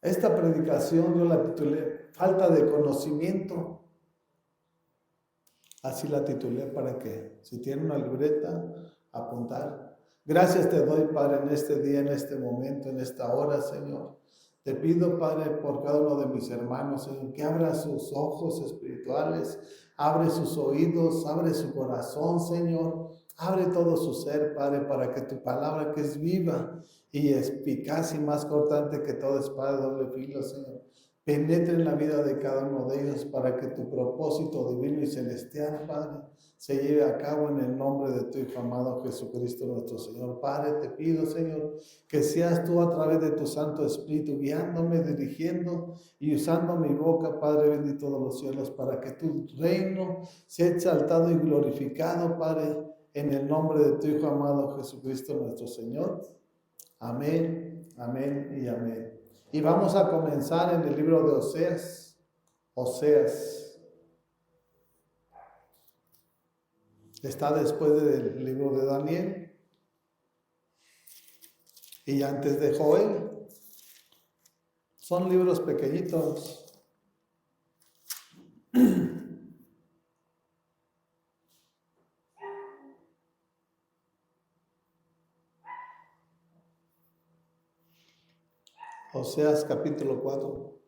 Esta predicación yo la titulé Falta de conocimiento. Así la titulé para que, si tienen una libreta, apuntar. Gracias te doy, Padre, en este día, en este momento, en esta hora, Señor. Te pido, Padre, por cada uno de mis hermanos, Señor, que abra sus ojos espirituales, abre sus oídos, abre su corazón, Señor. Abre todo su ser, Padre, para que tu palabra, que es viva y eficaz y más cortante que toda espada de doble filo, Señor, penetre en la vida de cada uno de ellos para que tu propósito divino y celestial, Padre, se lleve a cabo en el nombre de tu Hijo amado Jesucristo nuestro Señor. Padre, te pido, Señor, que seas tú a través de tu Santo Espíritu guiándome, dirigiendo y usando mi boca, Padre bendito de los cielos, para que tu reino sea exaltado y glorificado, Padre, en el nombre de tu Hijo amado Jesucristo nuestro Señor. Amén, amén y amén. Y vamos a comenzar en el libro de Oseas. Oseas. Está después del libro de Daniel y antes de Joel. Son libros pequeñitos. Oseas capítulo 4.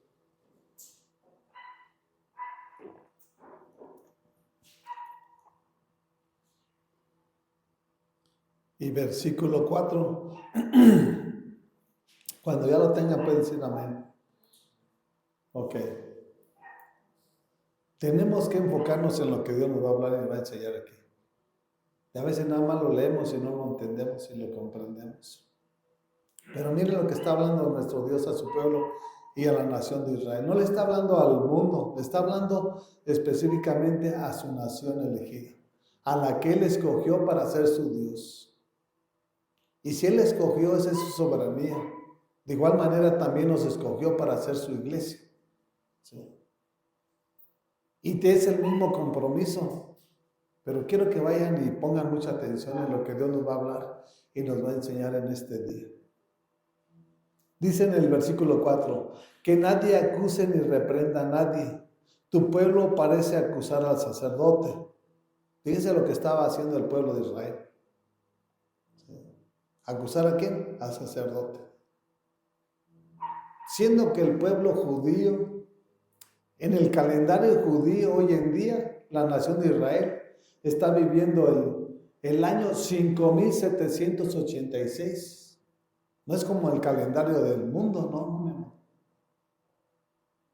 Y versículo 4. Cuando ya lo tengan pueden decir amén. Ok. Tenemos que enfocarnos en lo que Dios nos va a hablar y nos va a enseñar aquí. Y a veces nada más lo leemos y no lo entendemos y lo comprendemos. Pero miren lo que está hablando nuestro Dios a su pueblo y a la nación de Israel. No le está hablando al mundo, le está hablando específicamente a su nación elegida, a la que Él escogió para ser su Dios. Y si Él escogió, esa es su soberanía. De igual manera también nos escogió para ser su iglesia. ¿Sí? Y es el mismo compromiso. Pero quiero que vayan y pongan mucha atención en lo que Dios nos va a hablar y nos va a enseñar en este día. Dice en el versículo 4, que nadie acuse ni reprenda a nadie. Tu pueblo parece acusar al sacerdote. Fíjense lo que estaba haciendo el pueblo de Israel. ¿Sí? ¿Acusar a quién? Al sacerdote. Siendo que el pueblo judío, en el calendario judío hoy en día, la nación de Israel está viviendo el año 5786. No es como el calendario del mundo, no.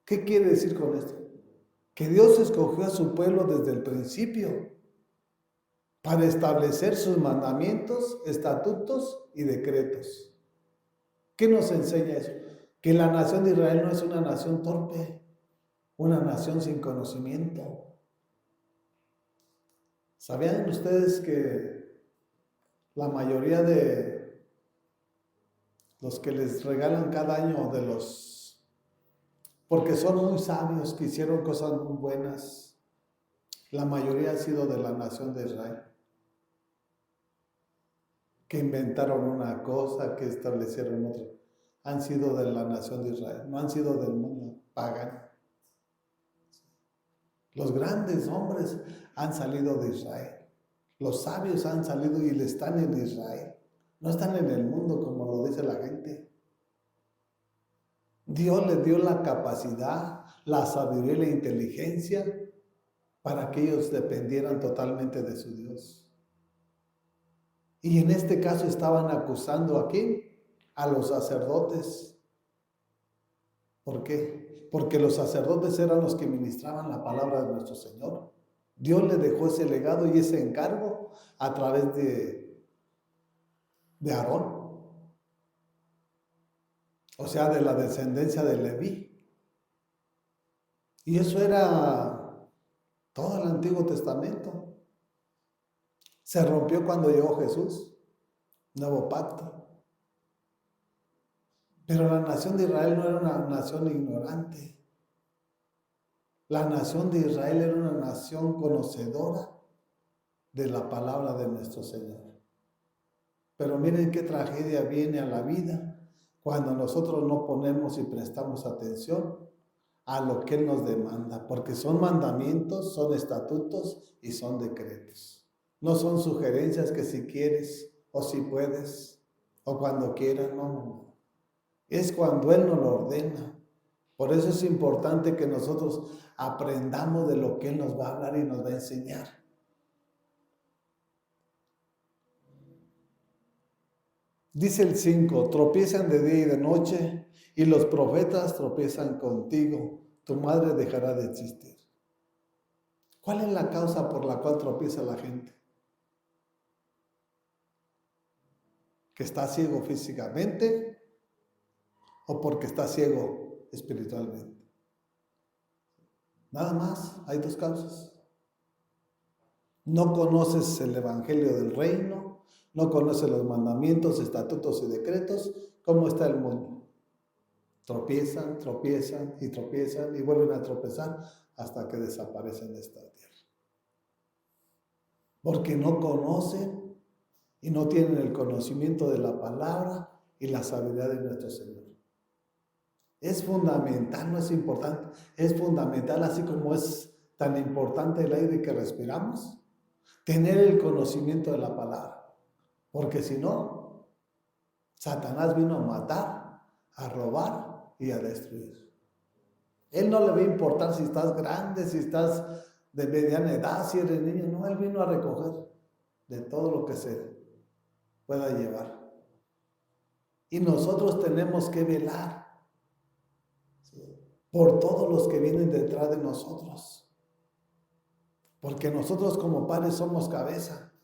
¿Qué quiere decir con esto? Que Dios escogió a su pueblo desde el principio para establecer sus mandamientos, estatutos y decretos. ¿Qué nos enseña eso? Que la nación de Israel no es una nación torpe, una nación sin conocimiento. ¿Sabían ustedes que la mayoría de los que les regalan cada año porque son muy sabios, que hicieron cosas muy buenas, la mayoría ha sido de la nación de Israel? Que inventaron una cosa, que establecieron otra. Han sido de la nación de Israel, no han sido del mundo pagano. Los grandes hombres han salido de Israel. Los sabios han salido y están en Israel. No están en el mundo como lo dice la gente. Dios les dio la capacidad, la sabiduría y la inteligencia para que ellos dependieran totalmente de su Dios. Y en este caso estaban acusando ¿a quién? A los sacerdotes. ¿Por qué? Porque los sacerdotes eran los que ministraban la palabra de nuestro Señor. Dios le dejó ese legado y ese encargo a través de Aarón. O sea, de la descendencia de Leví. Y eso era todo el Antiguo Testamento. Se rompió cuando llegó Jesús, nuevo pacto. Pero la nación de Israel no era una nación ignorante. La nación de Israel era una nación conocedora de la palabra de nuestro Señor. Pero miren qué tragedia viene a la vida cuando nosotros no ponemos y prestamos atención a lo que Él nos demanda, porque son mandamientos, son estatutos y son decretos. No son sugerencias que si quieres o si puedes o cuando quieras, no. Es cuando Él nos lo ordena. Por eso es importante que nosotros aprendamos de lo que Él nos va a hablar y nos va a enseñar. Dice el 5, tropiezan de día y de noche, y los profetas tropiezan contigo. Tu madre dejará de existir. ¿Cuál es la causa por la cual tropieza la gente? ¿Que está ciego físicamente o porque está ciego espiritualmente? Nada más, hay dos causas. No conoces el evangelio del reino, no conoces los mandamientos, estatutos y decretos. ¿Cómo está el mundo? Tropiezan, tropiezan y tropiezan y vuelven a tropezar hasta que desaparecen de esta tierra. Porque no conocen y no tienen el conocimiento de la palabra y la sabiduría de nuestro Señor. Es fundamental, no es importante, es fundamental, así como es tan importante el aire que respiramos, tener el conocimiento de la palabra. Porque si no, Satanás vino a matar, a robar y a destruir. Él no le va a importar si estás grande, si estás de mediana edad, si eres niño. No, Él vino a recoger de todo lo que se pueda llevar. Y nosotros tenemos que velar por todos los que vienen detrás de nosotros. Porque nosotros como padres somos cabeza.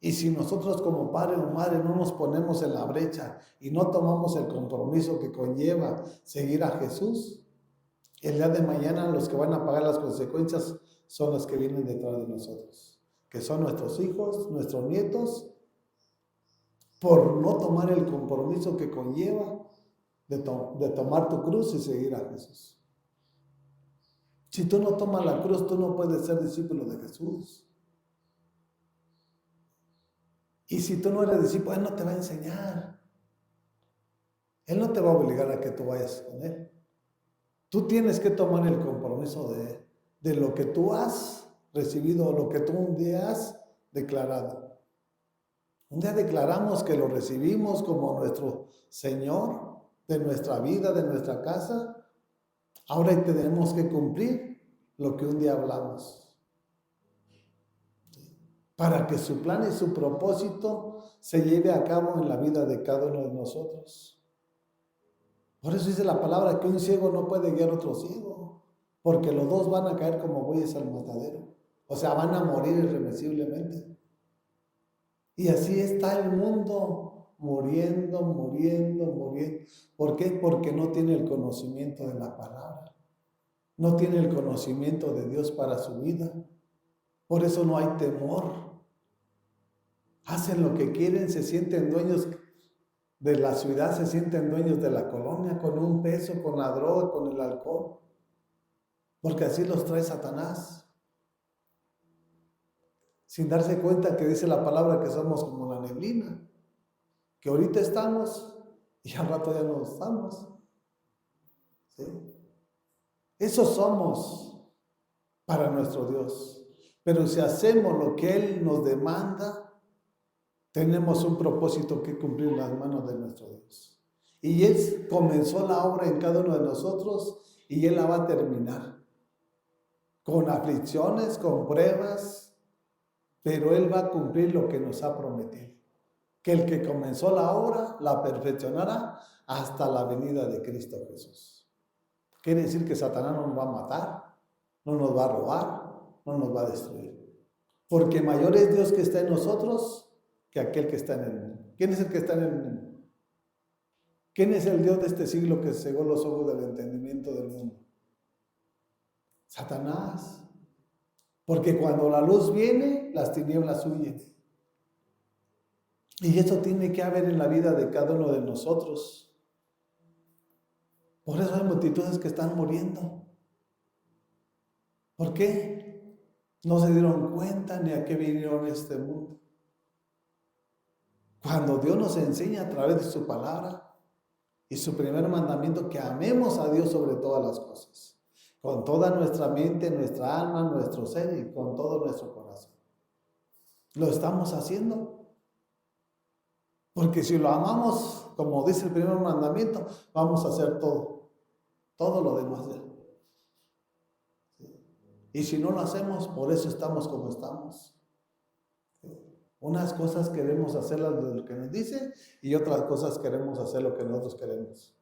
Y si nosotros como padre o madre no nos ponemos en la brecha y no tomamos el compromiso que conlleva seguir a Jesús, el día de mañana los que van a pagar las consecuencias son los que vienen detrás de nosotros, que son nuestros hijos, nuestros nietos, por no tomar el compromiso que conlleva de tomar tu cruz y seguir a Jesús. Si tú no tomas la cruz, tú no puedes ser discípulo de Jesús. Y si tú no eres discípulo, Él no te va a enseñar. Él no te va a obligar a que tú vayas con Él. Tú tienes que tomar el compromiso de lo que tú has recibido, o lo que tú un día has declarado. Un día declaramos que lo recibimos como nuestro Señor de nuestra vida, de nuestra casa. Ahora tenemos que cumplir lo que un día hablamos, para que su plan y su propósito se lleve a cabo en la vida de cada uno de nosotros. Por eso dice la palabra que un ciego no puede guiar a otro ciego, porque los dos van a caer como bueyes al matadero. O sea, van a morir irreversiblemente. Y así está el mundo, muriendo. ¿Por qué? Porque no tiene el conocimiento de la palabra. No tiene el conocimiento de Dios para su vida. Por eso no hay temor. Hacen lo que quieren, se sienten dueños de la ciudad, se sienten dueños de la colonia, con un peso, con la droga, con el alcohol. Porque así los trae Satanás. Sin darse cuenta que dice la palabra que somos como la neblina. Que ahorita estamos y al rato ya no estamos. ¿Sí? Eso somos para nuestro Dios. Pero si hacemos lo que Él nos demanda, tenemos un propósito que cumplir en las manos de nuestro Dios. Y Él comenzó la obra en cada uno de nosotros y Él la va a terminar. Con aflicciones, con pruebas, pero Él va a cumplir lo que nos ha prometido. Que el que comenzó la obra la perfeccionará hasta la venida de Cristo Jesús. Quiere decir que Satanás no nos va a matar, no nos va a robar, no nos va a destruir. Porque mayor es Dios que está en nosotros que aquel que está en el mundo. ¿Quién es el que está en el mundo? ¿Quién es el Dios de este siglo que cegó los ojos del entendimiento del mundo? Satanás. Porque cuando la luz viene, las tinieblas huyen. Y eso tiene que haber en la vida de cada uno de nosotros. Por eso hay multitudes que están muriendo. ¿Por qué? No se dieron cuenta ni a qué vinieron a este mundo. Cuando Dios nos enseña a través de su palabra, Y su primer mandamiento, que amemos a Dios sobre todas las cosas, con toda nuestra mente, nuestra alma, nuestro ser y con todo nuestro corazón. ¿Lo estamos haciendo? Porque si lo amamos, como dice el primer mandamiento, vamos a hacer todo lo demás. Y si no lo hacemos, por eso estamos como estamos. Unas cosas queremos hacer lo que nos dice y otras cosas queremos hacer lo que nosotros queremos.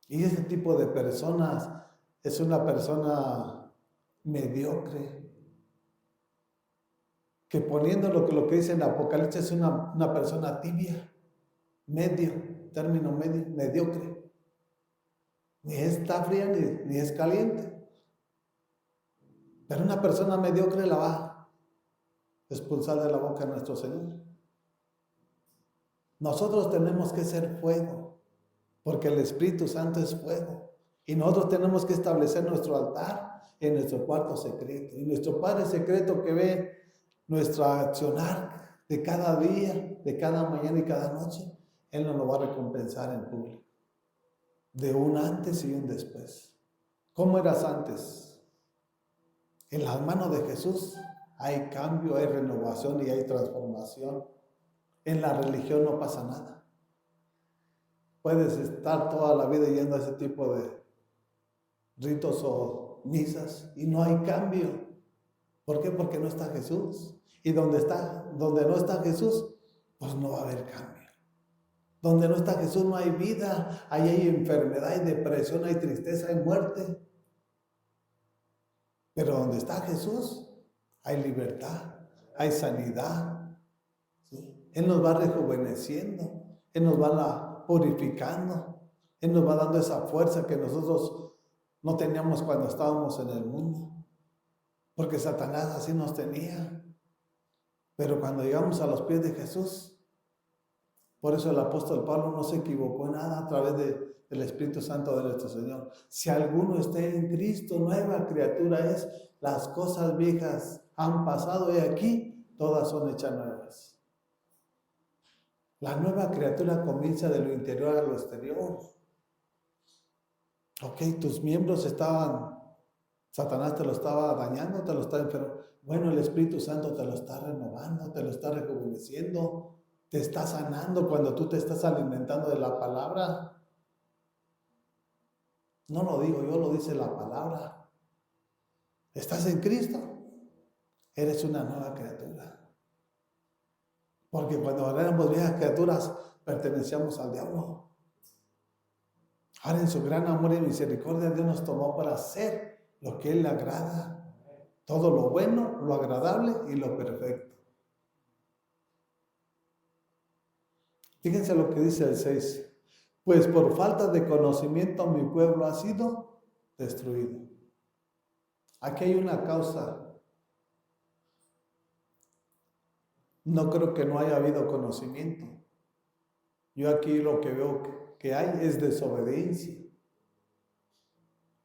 Y ese tipo de personas es una persona mediocre, que poniendo lo que dice en Apocalipsis es una persona tibia, término medio, mediocre. Ni está fría ni es caliente. Pero una persona mediocre la va a expulsar de la boca de nuestro Señor. Nosotros tenemos que ser fuego, porque el Espíritu Santo es fuego. Y nosotros tenemos que establecer nuestro altar en nuestro cuarto secreto. Y nuestro Padre secreto que ve nuestra accionar de cada día, de cada mañana y cada noche, Él nos lo va a recompensar en público. De un antes y un después. ¿Cómo eras antes? En las manos de Jesús hay cambio, hay renovación y hay transformación. En la religión no pasa nada. Puedes estar toda la vida yendo a ese tipo de ritos o misas y no hay cambio. ¿Por qué? Porque no está Jesús. Y donde no está Jesús, pues no va a haber cambio. Donde no está Jesús no hay vida, ahí hay enfermedad, hay depresión, hay tristeza, hay muerte. Pero donde está Jesús hay libertad, hay sanidad. ¿Sí? Él nos va rejuveneciendo, Él nos va purificando, Él nos va dando esa fuerza que nosotros no teníamos cuando estábamos en el mundo. Porque Satanás así nos tenía. Pero cuando llegamos a los pies de Jesús, por eso el apóstol Pablo no se equivocó en nada a través del Espíritu Santo de nuestro Señor. Si alguno está en Cristo, nueva criatura es. Las cosas viejas han pasado y aquí todas son hechas nuevas. La nueva criatura comienza de lo interior a lo exterior. Ok, tus miembros Satanás te lo estaba dañando, te lo estaba enfermando. Bueno, el Espíritu Santo te lo está renovando, te lo está rejuveneciendo, te está sanando cuando tú te estás alimentando de la palabra. No lo digo yo, lo dice la palabra. ¿Estás en Cristo? Eres una nueva criatura. Porque cuando éramos viejas criaturas, pertenecíamos al diablo. Ahora en su gran amor y misericordia, Dios nos tomó para hacer lo que Él le agrada. Todo lo bueno, lo agradable y lo perfecto. Fíjense lo que dice el 6. Pues por falta de conocimiento mi pueblo ha sido destruido. Aquí hay una causa. No creo que no haya habido conocimiento. Yo aquí lo que veo que hay es desobediencia.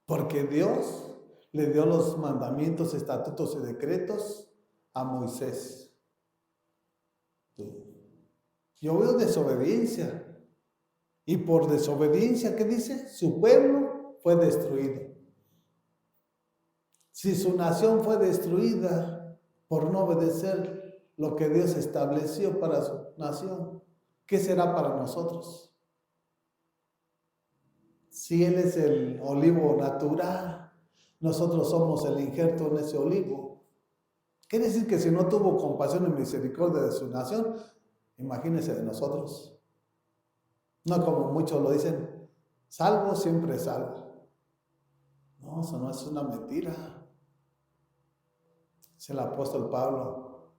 Porque Dios le dio los mandamientos, estatutos y decretos a Moisés. Yo veo desobediencia. Y por desobediencia, ¿qué dice? Su pueblo fue destruido. Si su nación fue destruida por no obedecer lo que Dios estableció para su nación, ¿qué será para nosotros? Si Él es el olivo natural, nosotros somos el injerto en ese olivo. Quiere decir que si no tuvo compasión y misericordia de su nación, imagínense de nosotros. No como muchos lo dicen, salvo siempre salvo. No, eso no es una mentira. Es el apóstol Pablo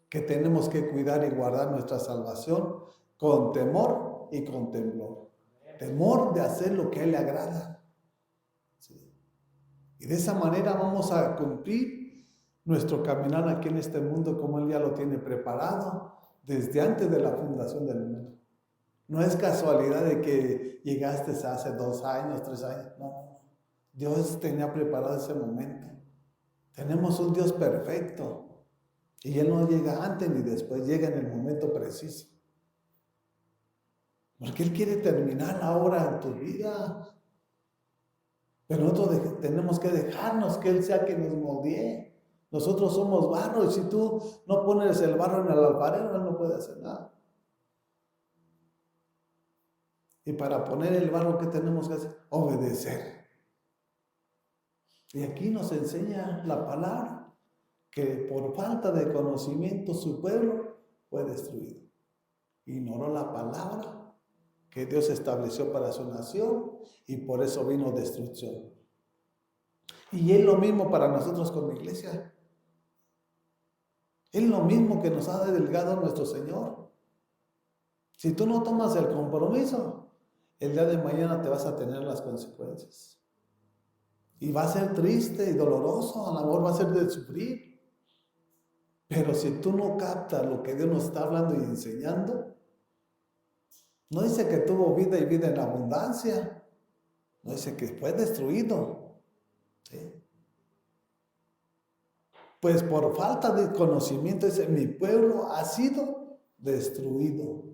que tenemos que cuidar y guardar nuestra salvación con temor y con temblor. Temor de hacer lo que a Él le agrada. ¿Sí? Y de esa manera vamos a cumplir nuestro caminar aquí en este mundo como Él ya lo tiene preparado desde antes de la fundación del mundo. No es casualidad de que llegaste hace 2 años, 3 años. No, Dios tenía preparado ese momento. Tenemos un Dios perfecto y Él no llega antes ni después, llega en el momento preciso. Porque Él quiere terminar la obra en tu vida. Pero nosotros tenemos que dejarnos que Él sea quien nos moldee. Nosotros somos barro y si tú no pones el barro en el alfarero, Él no puede hacer nada. Y para poner el barro, ¿qué tenemos que hacer? Obedecer. Y aquí nos enseña la palabra que por falta de conocimiento su pueblo fue destruido. Ignoró la palabra que Dios estableció para su nación y por eso vino destrucción. Y es lo mismo para nosotros con la iglesia. Es lo mismo que nos ha delegado nuestro Señor. Si tú no tomas el compromiso, el día de mañana te vas a tener las consecuencias. Y va a ser triste y doloroso, a lo mejor va a ser de sufrir. Pero si tú no captas lo que Dios nos está hablando y enseñando, no dice que tuvo vida y vida en abundancia. No dice que fue destruido. ¿Sí? Pues por falta de conocimiento, dice, mi pueblo ha sido destruido.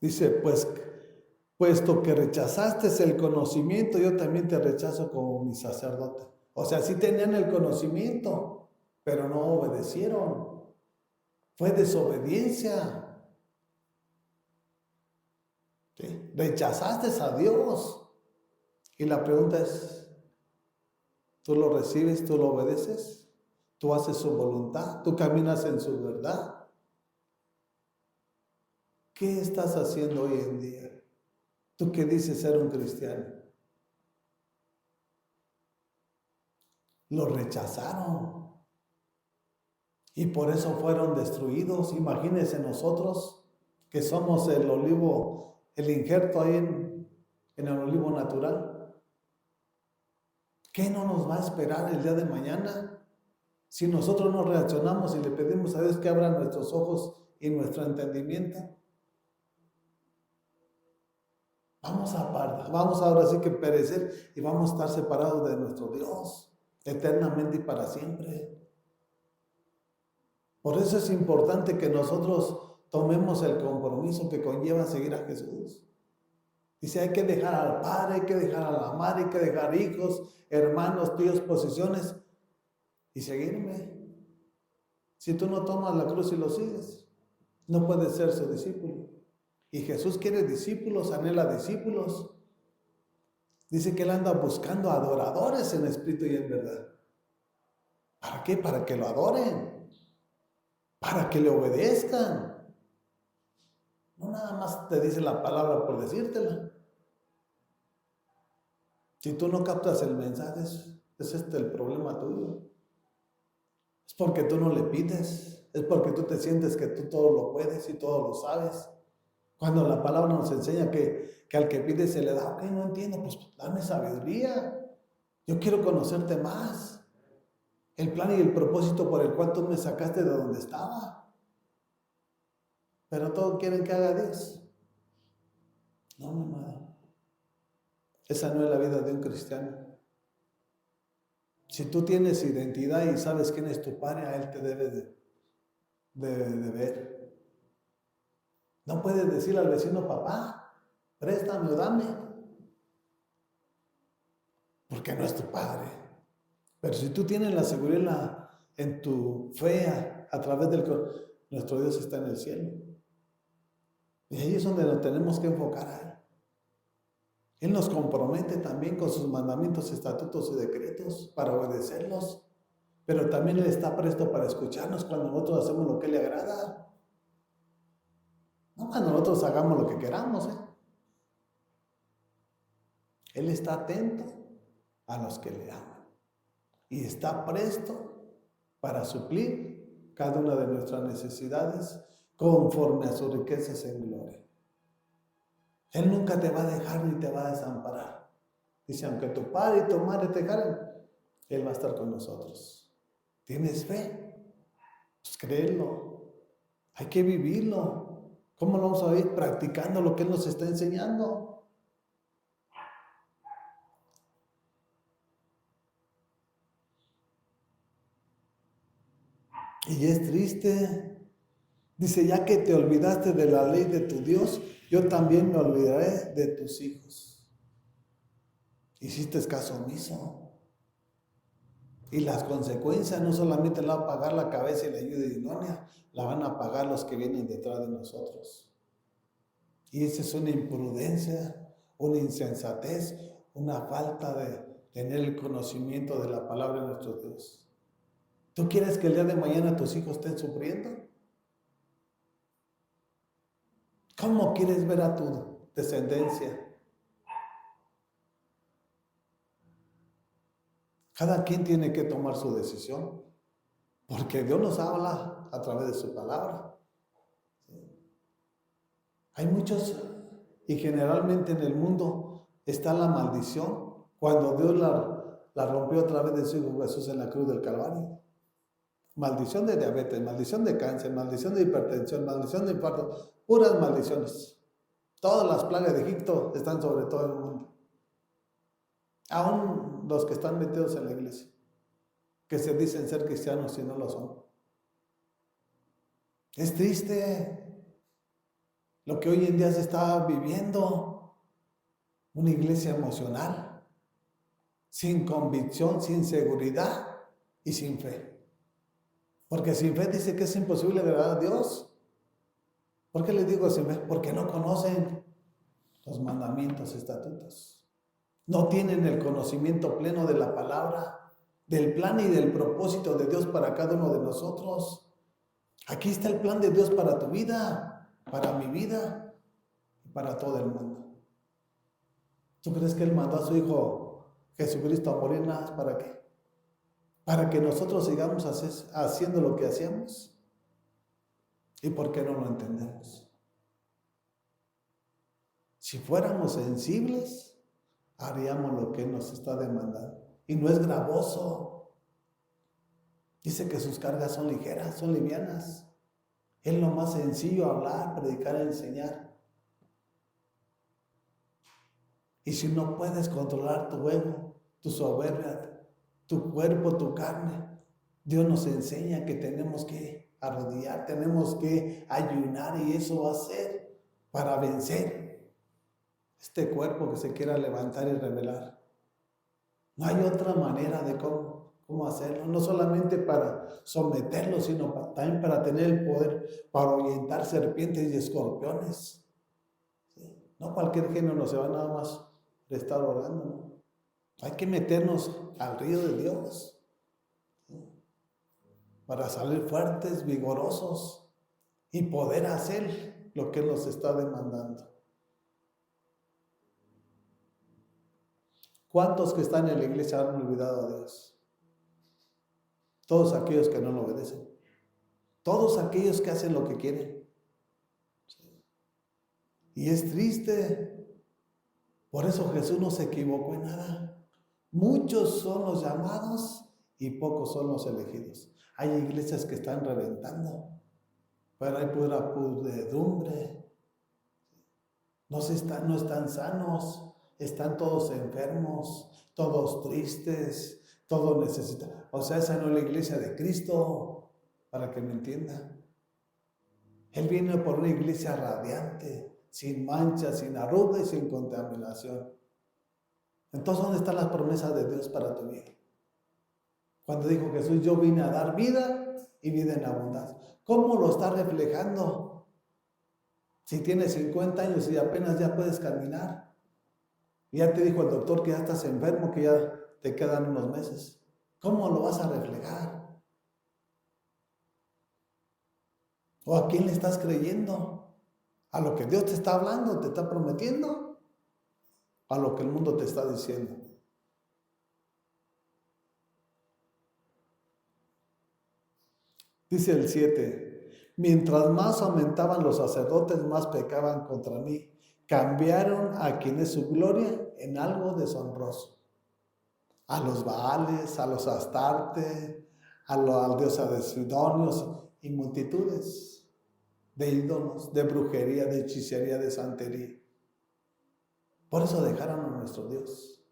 Dice, pues, puesto que rechazaste el conocimiento, yo también te rechazo como mi sacerdote. O sea, sí tenían el conocimiento, pero no obedecieron. Fue desobediencia. ¿Sí? Rechazaste a Dios. Y la pregunta es, ¿tú lo recibes, tú lo obedeces? ¿Tú haces su voluntad? ¿Tú caminas en su verdad? ¿Qué estás haciendo hoy en día? ¿Tú qué dices ser un cristiano? Lo rechazaron. Y por eso fueron destruidos. Imagínense nosotros que somos el olivo, el injerto ahí en el olivo natural. ¿Qué no nos va a esperar el día de mañana? Si nosotros no reaccionamos y le pedimos a Dios que abra nuestros ojos y nuestro entendimiento, vamos ahora sí que perecer y vamos a estar separados de nuestro Dios eternamente y para siempre. Por eso es importante que nosotros tomemos el compromiso que conlleva seguir a Jesús. Dice, hay que dejar al padre, hay que dejar a la madre, hay que dejar hijos, hermanos, tíos, posesiones y seguirme. Si tú no tomas la cruz y lo sigues, no puedes ser su discípulo. Y Jesús quiere discípulos, anhela discípulos. Dice que Él anda buscando adoradores en espíritu y en verdad. ¿Para qué? Para que lo adoren. Para que le obedezcan. No nada más te dice la palabra por decírtela. Si tú no captas el mensaje, es el problema tuyo. Es porque tú no le pides. Es porque tú te sientes que tú todo lo puedes y todo lo sabes. Cuando la palabra nos enseña que al que pide se le da, ok, no entiendo, pues dame sabiduría. Yo quiero conocerte más. El plan y el propósito por el cual tú me sacaste de donde estaba. Pero todos quieren que haga Dios. No, mi amado. Esa no es la vida de un cristiano. Si tú tienes identidad y sabes quién es tu padre, a Él te debes de ver. No puedes decirle al vecino, papá, préstame o dame, porque no es tu padre. Pero si tú tienes la seguridad en tu fe a través del nuestro Dios está en el cielo. Y ahí es donde nos tenemos que enfocar a Él. Él nos compromete también con sus mandamientos, estatutos y decretos para obedecerlos. Pero también Él está presto para escucharnos cuando nosotros hacemos lo que le agrada. No cuando nosotros hagamos lo que queramos. Él está atento a los que le aman. Y está presto para suplir cada una de nuestras necesidades conforme a sus riquezas en gloria. Él nunca te va a dejar ni te va a desamparar. Dice, aunque tu padre y tu madre te dejaran, Él va a estar con nosotros. ¿Tienes fe? Pues créelo. Hay que vivirlo. ¿Cómo lo vamos a vivir? Practicando lo que Él nos está enseñando. Y es triste Dice, ya que te olvidaste de la ley de tu Dios, yo también me olvidaré de tus hijos. Hiciste caso omiso. Y las consecuencias no solamente la va a pagar la cabeza y la ayuda idónea, la van a pagar los que vienen detrás de nosotros. Y esa es una imprudencia, una insensatez, una falta de tener el conocimiento de la palabra de nuestro Dios. ¿Tú quieres que el día de mañana tus hijos estén sufriendo? ¿Cómo quieres ver a tu descendencia? Cada quien tiene que tomar su decisión, porque Dios nos habla a través de su palabra. Hay muchos, y generalmente en el mundo está la maldición, cuando Dios la rompió a través de su Hijo Jesús en la cruz del Calvario. Maldición de diabetes, maldición de cáncer, maldición de hipertensión, maldición de infarto, puras maldiciones. Todas las plagas de Egipto están sobre todo el mundo. Aún los que están metidos en la iglesia, que se dicen ser cristianos y no lo son. Es triste lo que hoy en día se está viviendo. Una iglesia emocional, sin convicción, sin seguridad y sin fe. Porque sin fe dice que es imposible agradar a Dios. ¿Por qué les digo sin fe? Porque no conocen los mandamientos, estatutos. No tienen el conocimiento pleno de la palabra, del plan y del propósito de Dios para cada uno de nosotros. Aquí está el plan de Dios para tu vida, para mi vida y para todo el mundo. ¿Tú crees que Él mandó a su Hijo Jesucristo a morir nada más para qué? ¿Para que nosotros sigamos haciendo lo que hacíamos? ¿Y por qué no lo entendemos? Si fuéramos sensibles, haríamos lo que Él nos está demandando. Y no es gravoso. Dice que sus cargas son ligeras, son livianas. Es lo más sencillo hablar, predicar, enseñar. Y si no puedes controlar tu ego, tu soberbia, tu cuerpo, tu carne, Dios nos enseña que tenemos que arrodillar, tenemos que ayunar, y eso va a ser para vencer este cuerpo que se quiera levantar y rebelar. No hay otra manera de cómo hacerlo, no solamente para someterlo, sino también para tener el poder para ahuyentar serpientes y escorpiones. ¿Sí? No cualquier género se va nada más de estar orando, ¿no? Hay que meternos al río de Dios, ¿sí? Para salir fuertes, vigorosos y poder hacer lo que Él nos está demandando. ¿Cuántos que están en la iglesia han olvidado a Dios? Todos aquellos que no lo obedecen. Todos aquellos que hacen lo que quieren. Y es triste. Por eso Jesús no se equivocó en nada. Muchos son los llamados y pocos son los elegidos. Hay iglesias que están reventando, pero hay pura pudredumbre. No están sanos. Están todos enfermos, todos tristes, todos necesitan. O sea, esa no es la iglesia de Cristo, para que me entiendan. Él viene por una iglesia radiante, sin mancha, sin arruga y sin contaminación. Entonces, ¿dónde están las promesas de Dios para tu vida? Cuando dijo Jesús, yo vine a dar vida y vida en abundancia. ¿Cómo lo está reflejando? Si tienes 50 años y apenas ya puedes caminar. Y ya te dijo el doctor que ya estás enfermo, que ya te quedan unos meses. ¿Cómo lo vas a reflejar? ¿O a quién le estás creyendo? ¿A lo que Dios te está hablando, te está prometiendo? ¿A lo que el mundo te está diciendo? Dice el 7, mientras más aumentaban los sacerdotes, más pecaban contra mí. Cambiaron a quien es su gloria en algo deshonroso. A los Baales, a los Astarte, al diosa de Sidonios y multitudes de ídolos, de brujería, de hechicería, de santería. Por eso dejaron a nuestro Dios.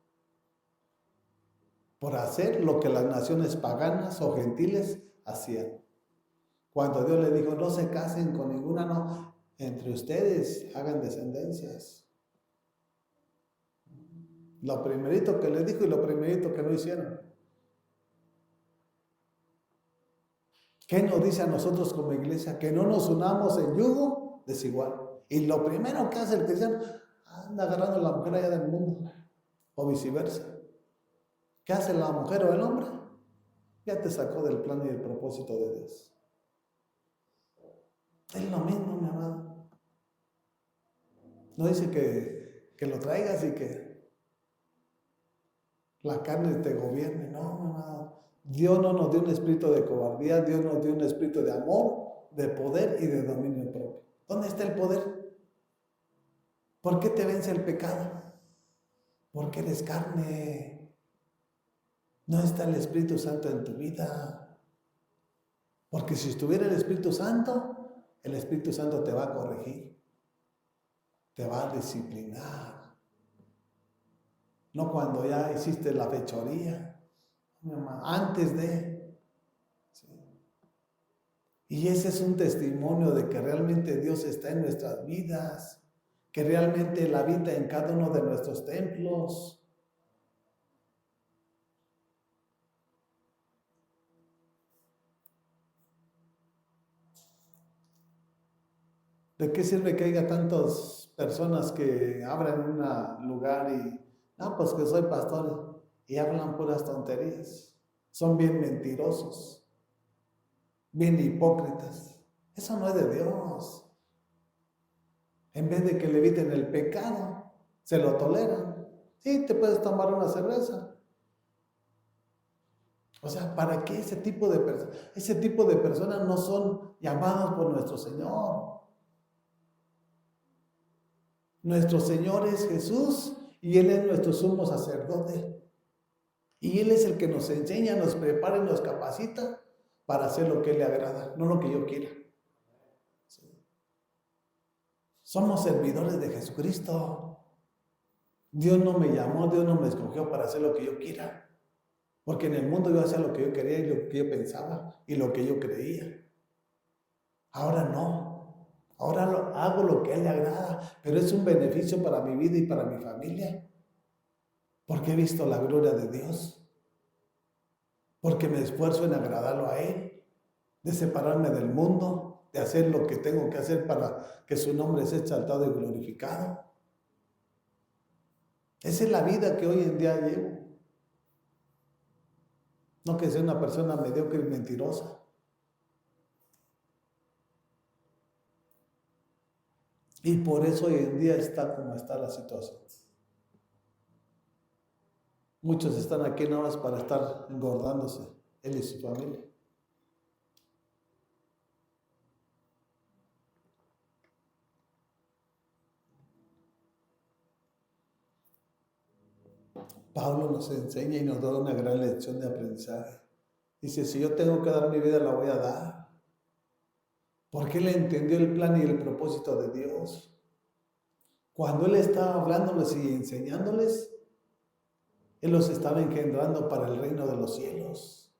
Por hacer lo que las naciones paganas o gentiles hacían. Cuando Dios le dijo, no se casen con ninguna, no, entre ustedes hagan descendencias. Lo primerito que le dijo y lo primerito que no hicieron. ¿Qué nos dice a nosotros como iglesia? Que no nos unamos en yugo desigual. Y lo primero que hace el cristiano, anda agarrando a la mujer allá del mundo. O viceversa. ¿Qué hace la mujer o el hombre? Ya te sacó del plan y del propósito de Dios. Es lo mismo, mi amado. No dice que lo traigas y que la carne te gobierne. No, mi amado. Dios no nos dio un espíritu de cobardía, Dios nos dio un espíritu de amor, de poder y de dominio propio. ¿Dónde está el poder? ¿Por qué te vence el pecado? Porque eres carne. No está el Espíritu Santo en tu vida. Porque si estuviera el Espíritu Santo te va a corregir, te va a disciplinar. No cuando ya hiciste la fechoría, antes de. ¿Sí? Y ese es un testimonio de que realmente Dios está en nuestras vidas, que realmente Él habita en cada uno de nuestros templos. ¿De qué sirve que haya tantas personas que abran un lugar y, pues que soy pastor, y hablan puras tonterías? Son bien mentirosos, bien hipócritas. Eso no es de Dios. En vez de que le eviten el pecado, se lo toleran. Sí, te puedes tomar una cerveza. O sea, ¿para qué ese tipo de personas? Ese tipo de personas no son llamados por nuestro Señor. Nuestro Señor es Jesús y Él es nuestro sumo sacerdote. Y Él es el que nos enseña, nos prepara y nos capacita para hacer lo que le agrada, no lo que yo quiera. ¿Sí? Somos servidores de Jesucristo. Dios no me llamó, Dios no me escogió para hacer lo que yo quiera. Porque en el mundo yo hacía lo que yo quería y lo que yo pensaba y lo que yo creía. Ahora no. Ahora hago lo que a Él le agrada, pero es un beneficio para mi vida y para mi familia. Porque he visto la gloria de Dios. Porque me esfuerzo en agradarlo a Él, de separarme del mundo, de hacer lo que tengo que hacer para que su nombre sea exaltado y glorificado. Esa es la vida que hoy en día llevo. No que sea una persona mediocre y mentirosa. Y por eso hoy en día está como está la situación. Muchos están aquí nada más para estar engordándose, él y su familia. Pablo nos enseña y nos da una gran lección de aprendizaje. Dice, si yo tengo que dar mi vida, la voy a dar. Porque él entendió el plan y el propósito de Dios. Cuando él estaba hablándoles y enseñándoles, él los estaba engendrando para el reino de los cielos.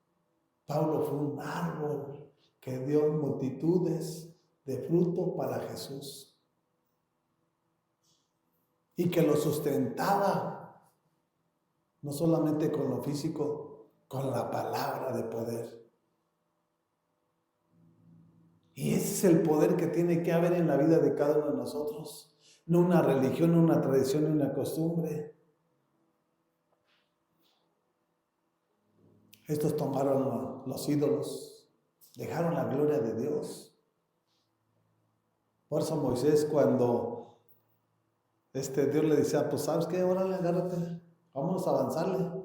Pablo fue un árbol que dio multitudes de fruto para Jesús. Y que lo sustentaba, no solamente con lo físico, con la palabra de poder. Y ese es el poder que tiene que haber en la vida de cada uno de nosotros. No una religión, no una tradición, no una costumbre. Estos tomaron los ídolos, dejaron la gloria de Dios. Por eso Moisés, cuando Dios le decía, pues ¿sabes qué? Órale, agárrate, vamos a avanzarle.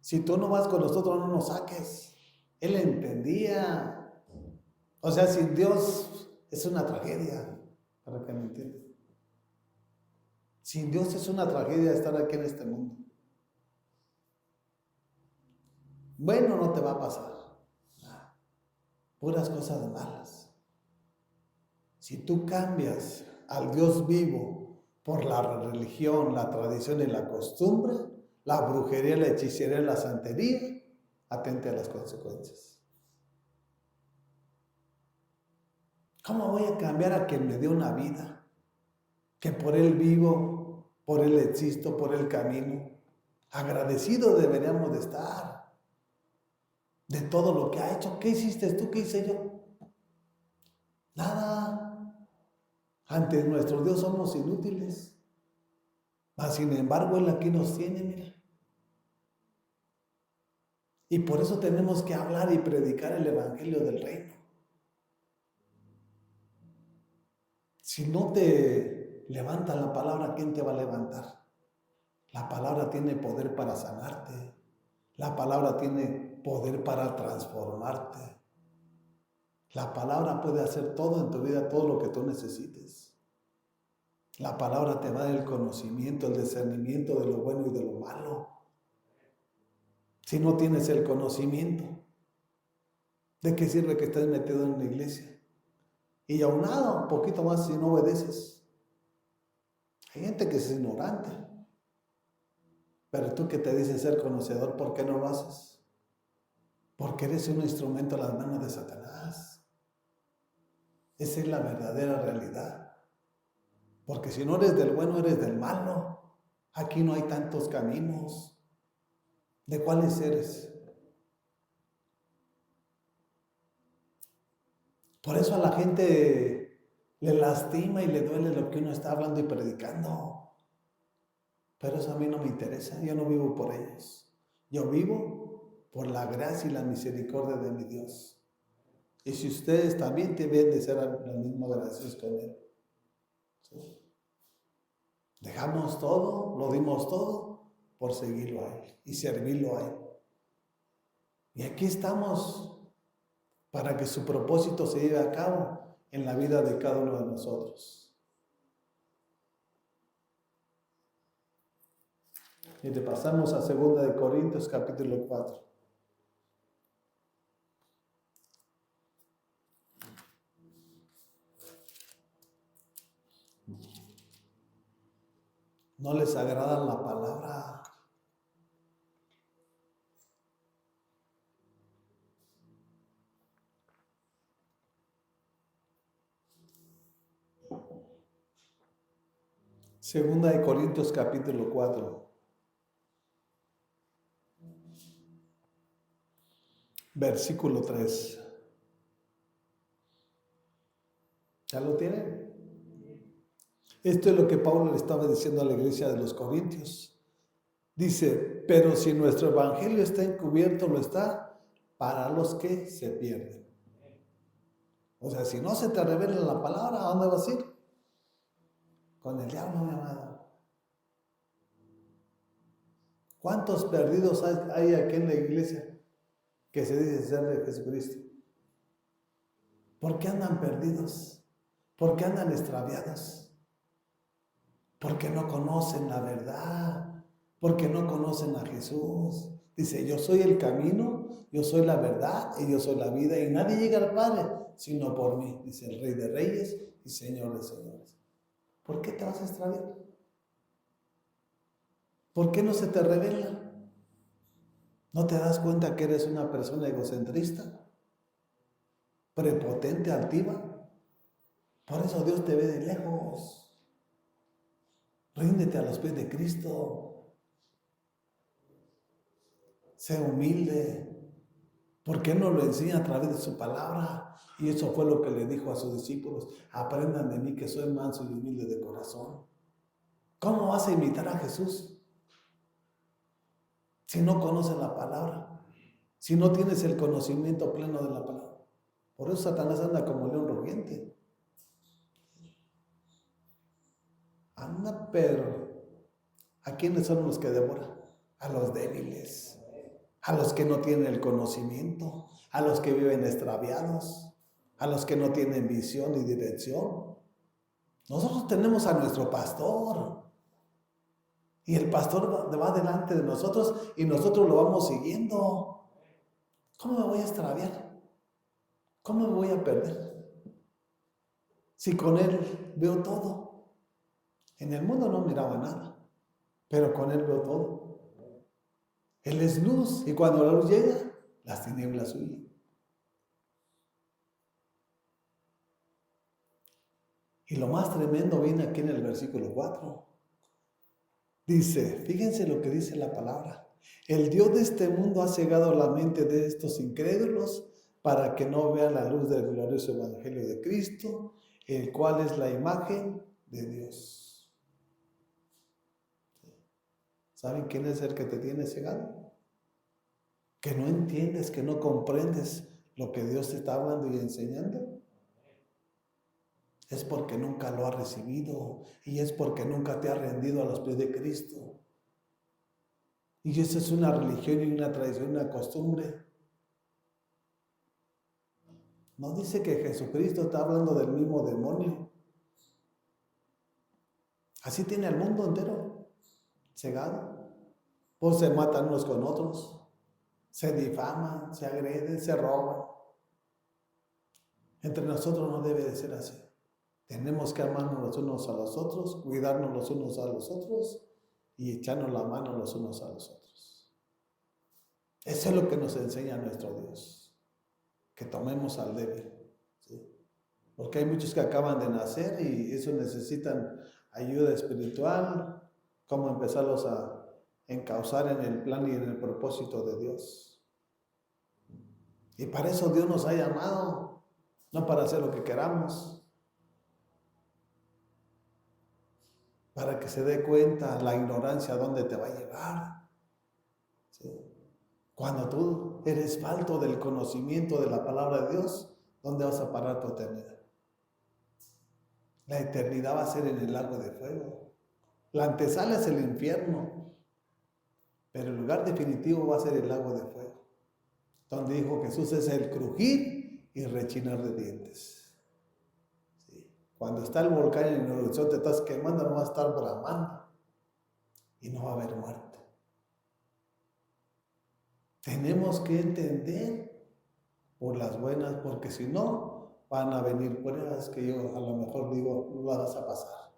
Si tú no vas con nosotros, no nos saques. Él entendía. O sea, sin Dios es una tragedia, para que me entiendan. Sin Dios es una tragedia estar aquí en este mundo. Bueno, no te va a pasar. Puras cosas malas. Si tú cambias al Dios vivo por la religión, la tradición y la costumbre, la brujería, la hechicería y la santería, atente a las consecuencias. ¿Cómo voy a cambiar a quien me dio una vida? Que por él vivo, por él existo, por él camino. Agradecido deberíamos de estar de todo lo que ha hecho. ¿Qué hiciste tú? ¿Qué hice yo? Nada. Ante nuestro Dios somos inútiles. Mas sin embargo, Él aquí nos tiene, mira. Y por eso tenemos que hablar y predicar el Evangelio del Reino. Si no te levanta la palabra, ¿quién te va a levantar? La palabra tiene poder para sanarte. La palabra tiene poder para transformarte. La palabra puede hacer todo en tu vida, todo lo que tú necesites. La palabra te va a dar el conocimiento, el discernimiento de lo bueno y de lo malo. Si no tienes el conocimiento, ¿de qué sirve que estés metido en la iglesia? Y aunado un poquito más si no obedeces. Hay gente que es ignorante. Pero tú que te dices ser conocedor, ¿por qué no lo haces? Porque eres un instrumento en las manos de Satanás. Esa es la verdadera realidad. Porque si no eres del bueno, eres del malo. Aquí no hay tantos caminos. ¿De cuáles eres? Por eso a la gente le lastima y le duele lo que uno está hablando y predicando. Pero eso a mí no me interesa. Yo no vivo por ellos. Yo vivo por la gracia y la misericordia de mi Dios. Y si ustedes también deben de ser los mismos agradecidos con Él. ¿Sí? Dejamos todo, lo dimos todo por seguirlo a Él y servirlo a Él. Y aquí estamos para que su propósito se lleve a cabo en la vida de cada uno de nosotros. Y te pasamos a 2 Corintios capítulo 4. No les agrada la palabra. Segunda de Corintios capítulo 4. Versículo 3. ¿Ya lo tienen? Esto es lo que Pablo le estaba diciendo a la iglesia de los Corintios. Dice, pero si nuestro evangelio está encubierto, lo está para los que se pierden. O sea, si no se te revela la palabra, ¿a dónde vas a ir? Con el diablo, mi amado. ¿Cuántos perdidos hay aquí en la iglesia que se dice ser de Jesucristo? ¿Por qué andan perdidos? ¿Por qué andan extraviados? Porque no conocen la verdad, porque no conocen a Jesús. Dice, yo soy el camino, yo soy la verdad y yo soy la vida y nadie llega al Padre sino por mí, dice el Rey de Reyes y Señor de Señores. ¿Por qué te vas a extraviar? ¿Por qué no se te revela? ¿No te das cuenta que eres una persona egocentrista? Prepotente, altiva. Por eso Dios te ve de lejos. Ríndete a los pies de Cristo. Sé humilde. Porque Él nos lo enseña a través de su palabra. Y eso fue lo que le dijo a sus discípulos. Aprendan de mí que soy manso y humilde de corazón. ¿Cómo vas a imitar a Jesús si no conoces la palabra? Si no tienes el conocimiento pleno de la palabra. Por eso Satanás anda como león rugiente. Anda, pero ¿a quiénes son los que devoran? A los débiles, a los que no tienen el conocimiento, a los que viven extraviados, a los que no tienen visión y dirección. Nosotros tenemos a nuestro pastor y el pastor va delante de nosotros y nosotros lo vamos siguiendo. ¿Cómo me voy a extraviar? ¿Cómo me voy a perder? Si con Él veo todo. En el mundo no miraba nada, pero con Él veo todo. Él es luz y cuando la luz llega, las tinieblas huyen. Y lo más tremendo viene aquí en el versículo 4. Dice, fíjense lo que dice la palabra. El Dios de este mundo ha cegado la mente de estos incrédulos para que no vean la luz del glorioso evangelio de Cristo, el cual es la imagen de Dios. ¿Saben quién es el que te tiene cegado? Que no entiendes, que no comprendes lo que Dios te está hablando y enseñando. Es porque nunca lo has recibido y es porque nunca te has rendido a los pies de Cristo. Y esa es una religión y una tradición, una costumbre. No dice que Jesucristo está hablando del mismo demonio. Así tiene al mundo entero cegado. Pues se matan unos con otros, se difaman, se agreden, se roban. Entre nosotros no debe de ser así. Tenemos que amarnos los unos a los otros, cuidarnos los unos a los otros y echarnos la mano los unos a los otros. Eso es lo que nos enseña nuestro Dios, que tomemos al débil, ¿sí? Porque hay muchos que acaban de nacer y eso necesitan ayuda espiritual, cómo empezarlos a encauzar en el plan y en el propósito de Dios. Y para eso Dios nos ha llamado, no para hacer lo que queramos, para que se dé cuenta la ignorancia a dónde te va a llevar. ¿Sí? Cuando tú eres falto del conocimiento de la palabra de Dios, ¿dónde vas a parar tu eternidad? La eternidad va a ser en el lago de fuego. La antesala es el infierno, pero el lugar definitivo va a ser el lago de fuego, donde dijo Jesús es el crujir y rechinar de dientes. Cuando está el volcán en el horizonte, te estás quemando, no va a estar bramando y no va a haber muerte. Tenemos que entender por las buenas, porque si no, van a venir pruebas que yo a lo mejor digo, no las vas a pasar.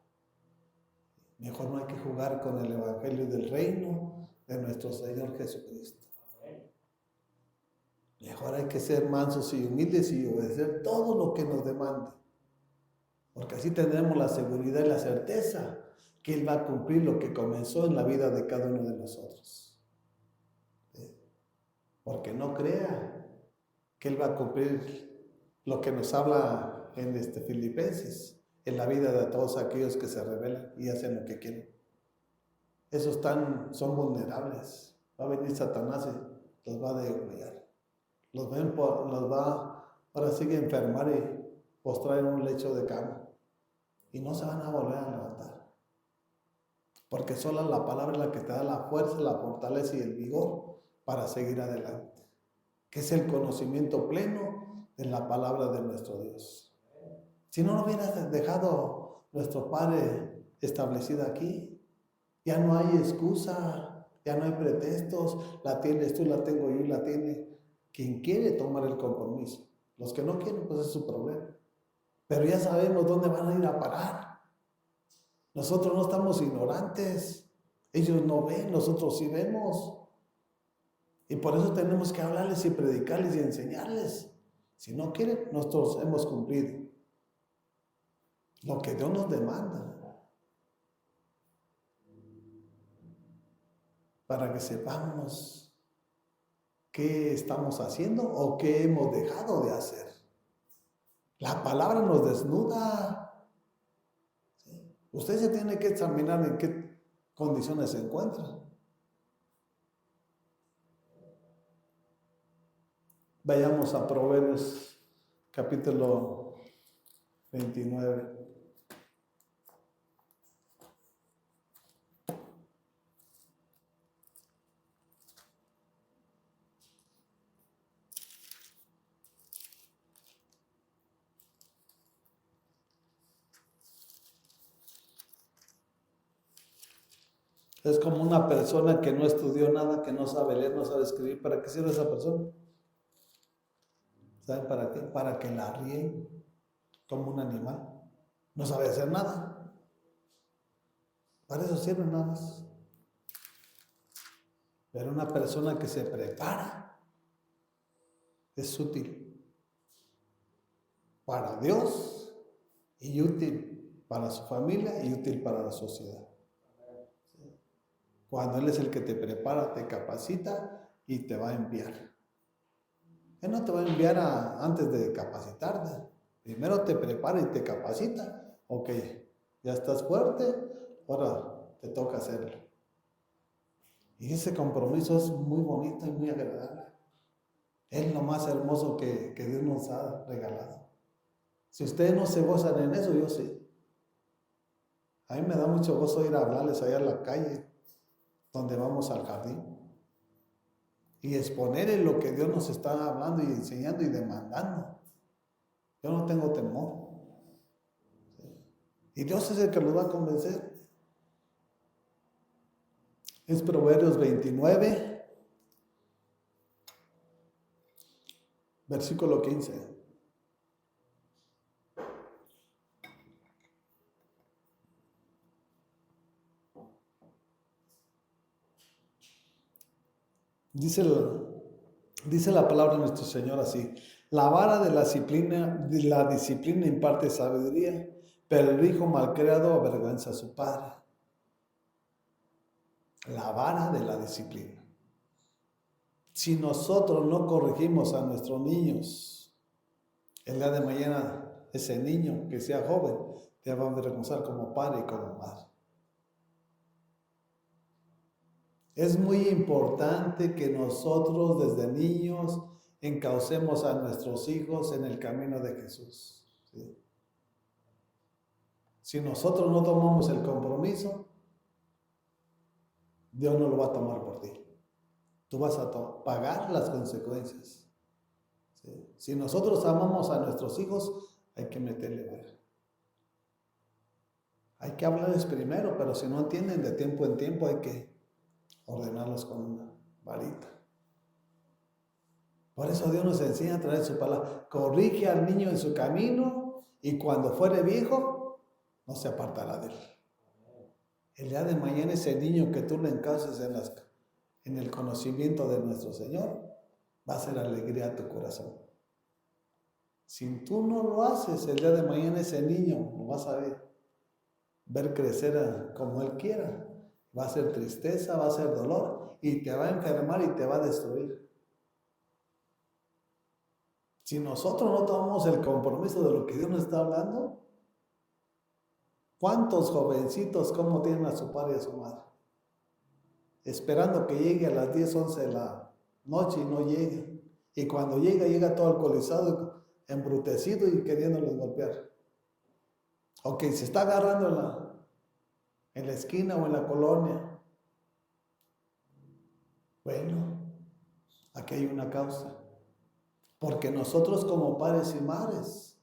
Mejor no hay que jugar con el evangelio del reino de nuestro Señor Jesucristo. Mejor hay que ser mansos y humildes y obedecer todo lo que nos demande. Porque así tendremos la seguridad y la certeza que Él va a cumplir lo que comenzó en la vida de cada uno de nosotros. Porque no crea que Él va a cumplir lo que nos habla en Filipenses, en la vida de todos aquellos que se rebelan y hacen lo que quieren. Esos son vulnerables. Va a venir Satanás y los va a degollar. Los va ahora sí que enfermar y postrar en un lecho de cama. Y no se van a volver a levantar. Porque solo la palabra es la que te da la fuerza, la fortaleza y el vigor para seguir adelante. Que es el conocimiento pleno de la palabra de nuestro Dios. Si no lo hubieras dejado nuestro Padre establecido aquí, ya no hay excusa, ya no hay pretextos. La tienes tú, la tengo yo y la tiene quien quiere tomar el compromiso. Los que no quieren, pues es su problema. Pero ya sabemos dónde van a ir a parar. Nosotros no estamos ignorantes. Ellos no ven, nosotros sí vemos. Y por eso tenemos que hablarles y predicarles y enseñarles. Si no quieren, nosotros hemos cumplido lo que Dios nos demanda. Para que sepamos qué estamos haciendo o qué hemos dejado de hacer. La palabra nos desnuda. ¿Sí? Usted se tiene que examinar en qué condiciones se encuentra. Vayamos a Proverbios capítulo 29. Es como una persona que no estudió nada, que no sabe leer, no sabe escribir. ¿Para qué sirve esa persona? ¿Saben para qué? Para que la ríen como un animal. No sabe hacer nada. Para eso sirve nada más. Pero una persona que se prepara es útil para Dios y útil para su familia y útil para la sociedad. Cuando Él es el que te prepara, te capacita y te va a enviar. Él no te va a enviar antes de capacitarte. Primero te prepara y te capacita. Ok, ya estás fuerte, ahora te toca hacerlo. Y ese compromiso es muy bonito y muy agradable. Es lo más hermoso que Dios nos ha regalado. Si ustedes no se gozan en eso, yo sí. A mí me da mucho gozo ir a hablarles allá en la calle, donde vamos al jardín, y exponerles lo que Dios nos está hablando y enseñando y demandando. Yo no tengo temor. Y Dios es el que los va a convencer. Es Proverbios 29, versículo 15. Dice la palabra de nuestro Señor así: la vara de la disciplina imparte sabiduría, pero el hijo malcriado avergüenza a su padre. La vara de la disciplina. Si nosotros no corregimos a nuestros niños, el día de mañana ese niño que sea joven te va a avergonzar como padre y como madre. Es muy importante que nosotros desde niños encaucemos a nuestros hijos en el camino de Jesús. ¿Sí? Si nosotros no tomamos el compromiso, Dios no lo va a tomar por ti. Tú vas a pagar las consecuencias. ¿Sí? Si nosotros amamos a nuestros hijos, hay que meterle vara. Hay que hablarles primero, pero si no entienden, de tiempo en tiempo hay que ordenarlos con una varita. Por eso Dios nos enseña a través de su palabra: corrige al niño en su camino y cuando fuere viejo, no se apartará de él. El día de mañana ese niño que tú le encauces en el conocimiento de nuestro Señor, va a ser alegría a tu corazón. Si tú no lo haces, el día de mañana ese niño lo vas a ver crecer como él quiera. Va a ser tristeza, va a ser dolor y te va a enfermar y te va a destruir. Si nosotros no tomamos el compromiso de lo que Dios nos está hablando, ¿cuántos jovencitos cómo tienen a su padre y a su madre? Esperando que llegue a las 10, 11 de la noche y no llega. Y cuando llega todo alcoholizado, embrutecido y queriéndolos golpear. Ok, se está agarrando en la esquina o en la colonia. Bueno, aquí hay una causa. Porque nosotros como padres y madres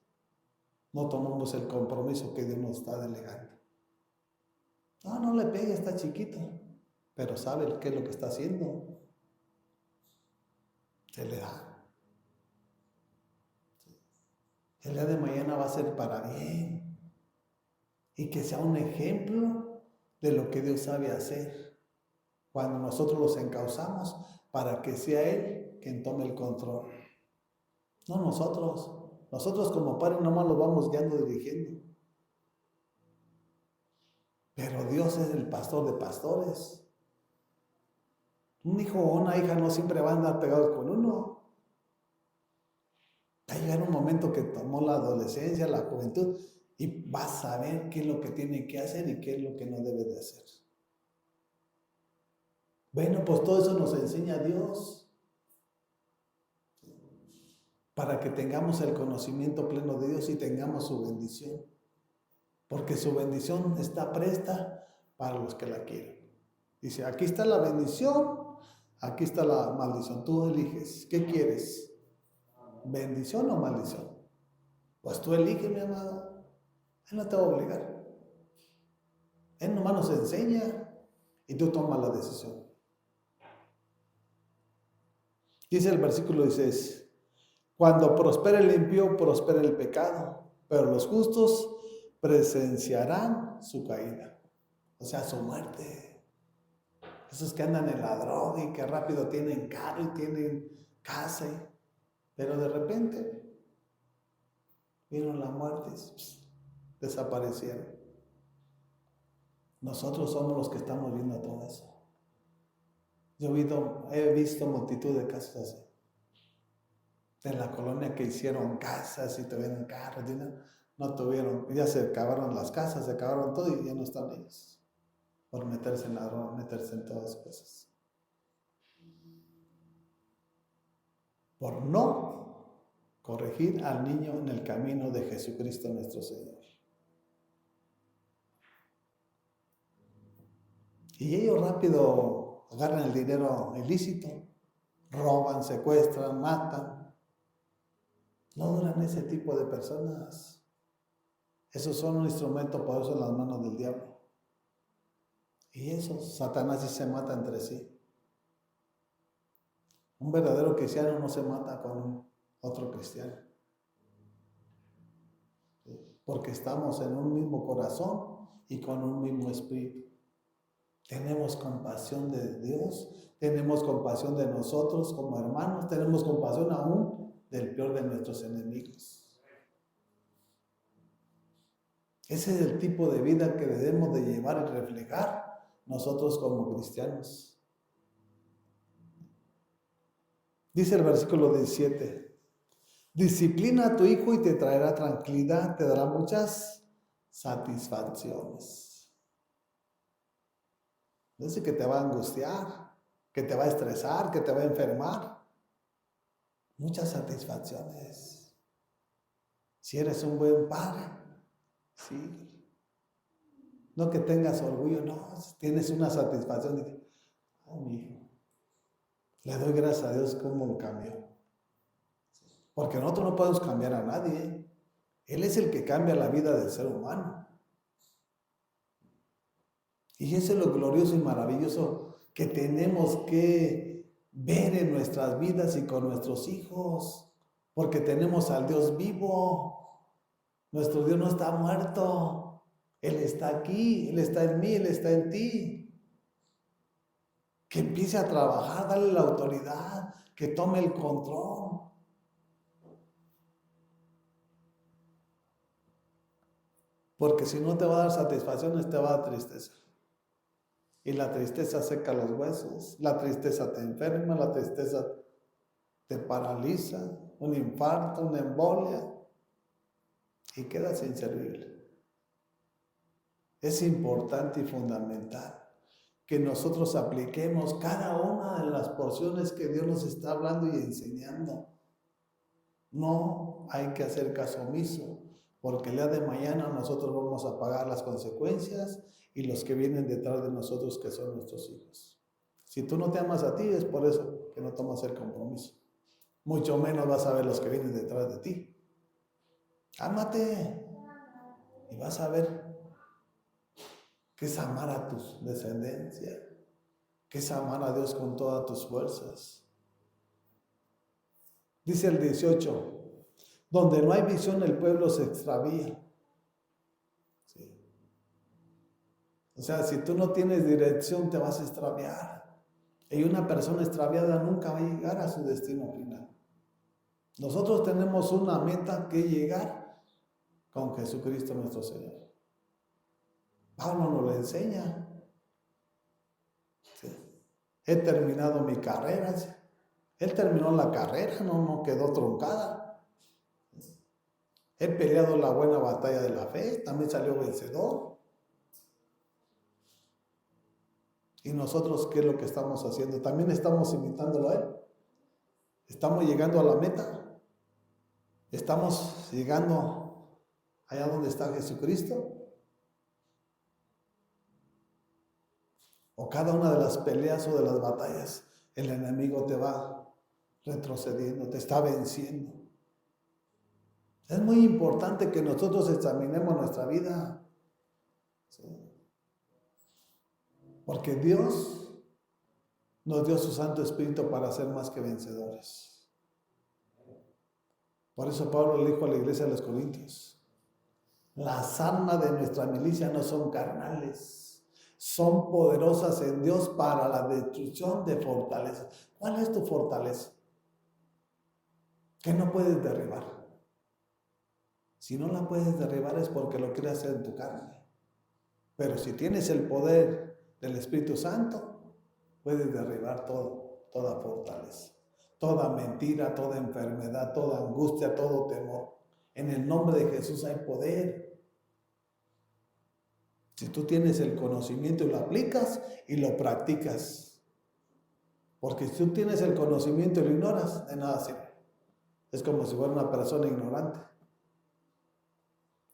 no tomamos el compromiso que Dios nos está delegando. No le pegue, está chiquito, pero sabe qué es lo que está haciendo. Se le da. El día de mañana va a ser para bien. Y que sea un ejemplo de lo que Dios sabe hacer. Cuando nosotros los encauzamos para que sea Él quien tome el control. No nosotros. Nosotros como padres nomás los vamos guiando, dirigiendo. Pero Dios es el pastor de pastores. Un hijo o una hija no siempre van a andar pegados con uno. Va a llegar un momento que tomó la adolescencia, la juventud, y va a saber qué es lo que tiene que hacer y qué es lo que no debe de hacer. Bueno, pues todo eso nos enseña Dios para que tengamos el conocimiento pleno de Dios y tengamos su bendición. Porque su bendición está presta para los que la quieren. Dice, aquí está la bendición, aquí está la maldición. Tú eliges, ¿qué quieres? ¿Bendición o maldición? Pues tú eliges, mi amado. Él no te va a obligar. Él nomás nos enseña y tú tomas la decisión. Dice el versículo 16, cuando prospere el impío, prospera el pecado, pero los justos presenciarán su caída, o sea, su muerte. Esos que andan en la droga y que rápido tienen carro y tienen casa, pero de repente vino la muerte y desaparecieron. Nosotros somos los que estamos viendo todo eso. Yo he visto multitud de casos así. En la colonia que hicieron casas y tuvieron carros, no tuvieron, ya se acabaron las casas, se acabaron todo y ya no están ellos. Por meterse en la droga, meterse en todas las cosas. Por no corregir al niño en el camino de Jesucristo nuestro Señor. Y ellos rápido agarran el dinero ilícito, roban, secuestran, matan. No duran ese tipo de personas. Esos son un instrumento poderoso en las manos del diablo. Y esos, Satanás sí se mata entre sí. Un verdadero cristiano no se mata con otro cristiano. Porque estamos en un mismo corazón y con un mismo espíritu. Tenemos compasión de Dios, tenemos compasión de nosotros como hermanos, tenemos compasión aún del peor de nuestros enemigos. Ese es el tipo de vida que debemos de llevar y reflejar nosotros como cristianos. Dice el versículo 17, disciplina a tu hijo y te traerá tranquilidad, te dará muchas satisfacciones. Dice que te va a angustiar, que te va a estresar, que te va a enfermar. Muchas satisfacciones. Si eres un buen padre, sí. No que tengas orgullo, no, tienes una satisfacción de, mi hijo, le doy gracias a Dios cómo lo cambió. Porque nosotros no podemos cambiar a nadie. Él es el que cambia la vida del ser humano. Y eso es lo glorioso y maravilloso que tenemos que ver en nuestras vidas y con nuestros hijos. Porque tenemos al Dios vivo. Nuestro Dios no está muerto. Él está aquí, Él está en mí, Él está en ti. Que empiece a trabajar, darle la autoridad, que tome el control. Porque si no te va a dar satisfacciones, te va a dar tristeza. Y la tristeza seca los huesos, la tristeza te enferma, la tristeza te paraliza, un infarto, una embolia, y quedas inservible. Es importante y fundamental que nosotros apliquemos cada una de las porciones que Dios nos está hablando y enseñando. No hay que hacer caso omiso, porque el día de mañana nosotros vamos a pagar las consecuencias y los que vienen detrás de nosotros, que son nuestros hijos. Si tú no te amas a ti, es por eso que no tomas el compromiso. Mucho menos vas a ver los que vienen detrás de ti. Ámate y vas a ver que es amar a tu descendencia, que es amar a Dios con todas tus fuerzas. Dice el 18, donde no hay visión el pueblo se extravía. Sí. O sea, si tú no tienes dirección te vas a extraviar. Y una persona extraviada nunca va a llegar a su destino final. Nosotros tenemos una meta que llegar con Jesucristo nuestro Señor. Pablo nos lo enseña. Sí. He terminado mi carrera. Él terminó la carrera, no quedó truncada. He peleado la buena batalla de la fe, también salió vencedor. ¿Y nosotros qué es lo que estamos haciendo? También estamos imitándolo a Él. Estamos llegando a la meta. Estamos llegando allá donde está Jesucristo. O cada una de las peleas o de las batallas, el enemigo te va retrocediendo, te está venciendo. Es muy importante que nosotros examinemos nuestra vida. ¿Sí? Porque Dios nos dio su Santo Espíritu para ser más que vencedores. Por eso Pablo le dijo a la iglesia de los Corintios, las armas de nuestra milicia no son carnales, son poderosas en Dios para la destrucción de fortalezas. ¿Cuál es tu fortaleza? ¿Qué no puedes derribar? Si no la puedes derribar es porque lo quieres hacer en tu carne. Pero si tienes el poder del Espíritu Santo, puedes derribar toda fortaleza, toda mentira, toda enfermedad, toda angustia, todo temor. En el nombre de Jesús hay poder. Si tú tienes el conocimiento y lo aplicas y lo practicas. Porque si tú tienes el conocimiento y lo ignoras, de nada sirve. Es como si fuera una persona ignorante.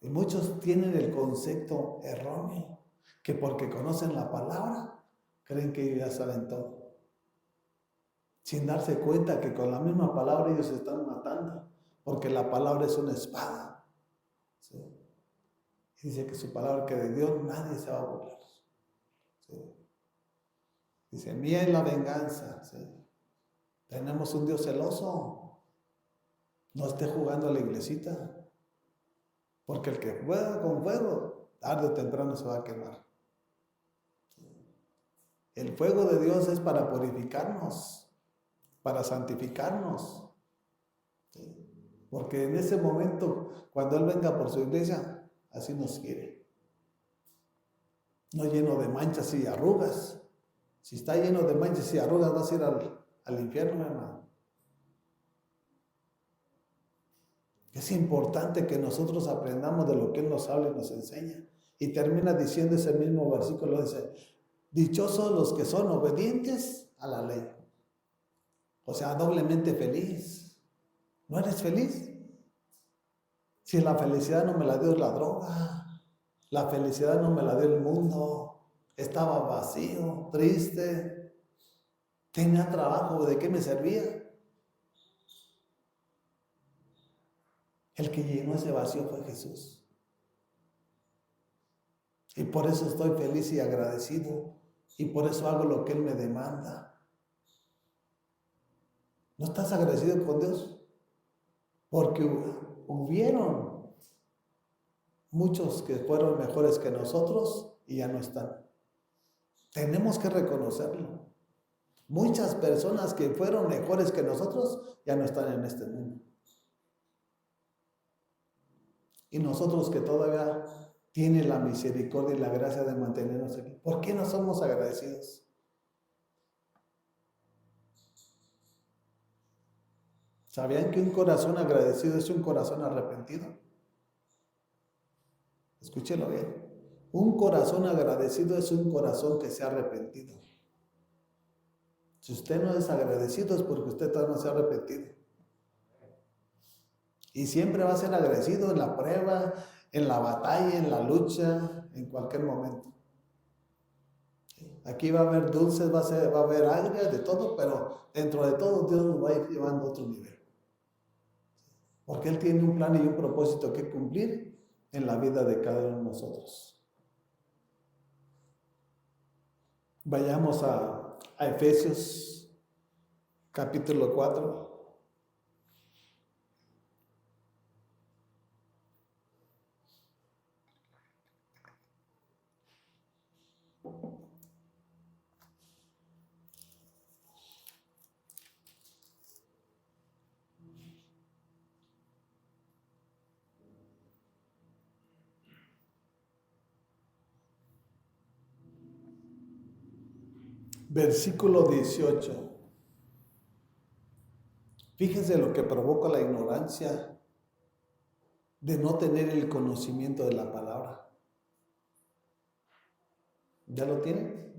Y muchos tienen el concepto erróneo, que porque conocen la palabra, creen que ya saben todo. Sin darse cuenta que con la misma palabra ellos se están matando, porque la palabra es una espada. ¿Sí? Y dice que su palabra, que de Dios nadie se va a burlar. ¿Sí? Dice, mía es la venganza. ¿Sí? Tenemos un Dios celoso. No esté jugando a la iglesita. Porque el que juega con fuego, tarde o temprano se va a quemar. El fuego de Dios es para purificarnos, para santificarnos. Porque en ese momento, cuando Él venga por su iglesia, así nos quiere. No lleno de manchas y arrugas. Si está lleno de manchas y arrugas, vas a ir al infierno, hermano. Es importante que nosotros aprendamos de lo que Él nos habla y nos enseña. Y termina diciendo ese mismo versículo, dice, dichosos los que son obedientes a la ley. O sea, doblemente feliz. ¿No eres feliz? Si la felicidad no me la dio la droga, la felicidad no me la dio el mundo, estaba vacío, triste, tenía trabajo, ¿de qué me servía? El que llenó ese vacío fue Jesús. Y por eso estoy feliz y agradecido. Y por eso hago lo que Él me demanda. ¿No estás agradecido con Dios? Porque hubieron muchos que fueron mejores que nosotros y ya no están. Tenemos que reconocerlo. Muchas personas que fueron mejores que nosotros ya no están en este mundo. Y nosotros que todavía tiene la misericordia y la gracia de mantenernos aquí, ¿por qué no somos agradecidos? ¿Sabían que un corazón agradecido es un corazón arrepentido? Escúchelo bien. Un corazón agradecido es un corazón que se ha arrepentido. Si usted no es agradecido es porque usted todavía no se ha arrepentido. Y siempre va a ser agradecido en la prueba, en la batalla, en la lucha, en cualquier momento. Aquí va a haber dulces, va a haber agrias, de todo, pero dentro de todo Dios nos va a ir llevando a otro nivel. Porque Él tiene un plan y un propósito que cumplir en la vida de cada uno de nosotros. Vayamos a Efesios capítulo 4. Versículo 18. Fíjense lo que provoca la ignorancia de no tener el conocimiento de la palabra. ¿Ya lo tienen?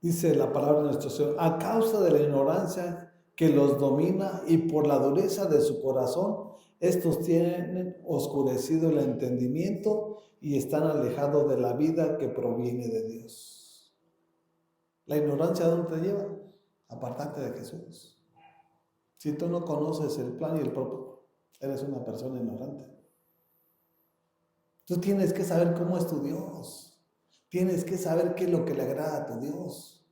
Dice la palabra de nuestro Señor, a causa de la ignorancia que los domina y por la dureza de su corazón, estos tienen oscurecido el entendimiento y están alejados de la vida que proviene de Dios. ¿La ignorancia a dónde te lleva? Apartarte de Jesús. Si tú no conoces el plan y el propósito, eres una persona ignorante. Tú tienes que saber cómo es tu Dios. Tienes que saber qué es lo que le agrada a tu Dios.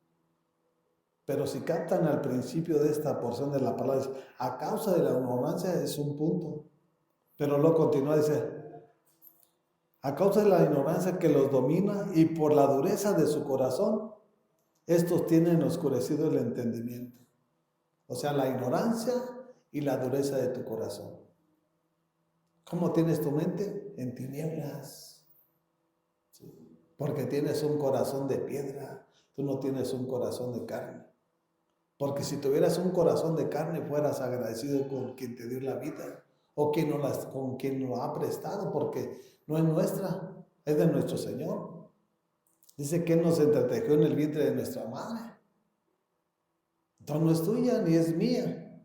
Pero si captan al principio de esta porción de la palabra, a causa de la ignorancia es un punto. Pero luego continúa, dice, a causa de la ignorancia que los domina y por la dureza de su corazón, estos tienen oscurecido el entendimiento. O sea, la ignorancia y la dureza de tu corazón. ¿Cómo tienes tu mente? En tinieblas. Porque tienes un corazón de piedra, tú no tienes un corazón de carne. Porque si tuvieras un corazón de carne, fueras agradecido con quien te dio la vida o con quien nos ha prestado, porque no es nuestra, es de nuestro Señor. Dice que Él nos entretejió en el vientre de nuestra madre. Entonces no es tuya ni es mía.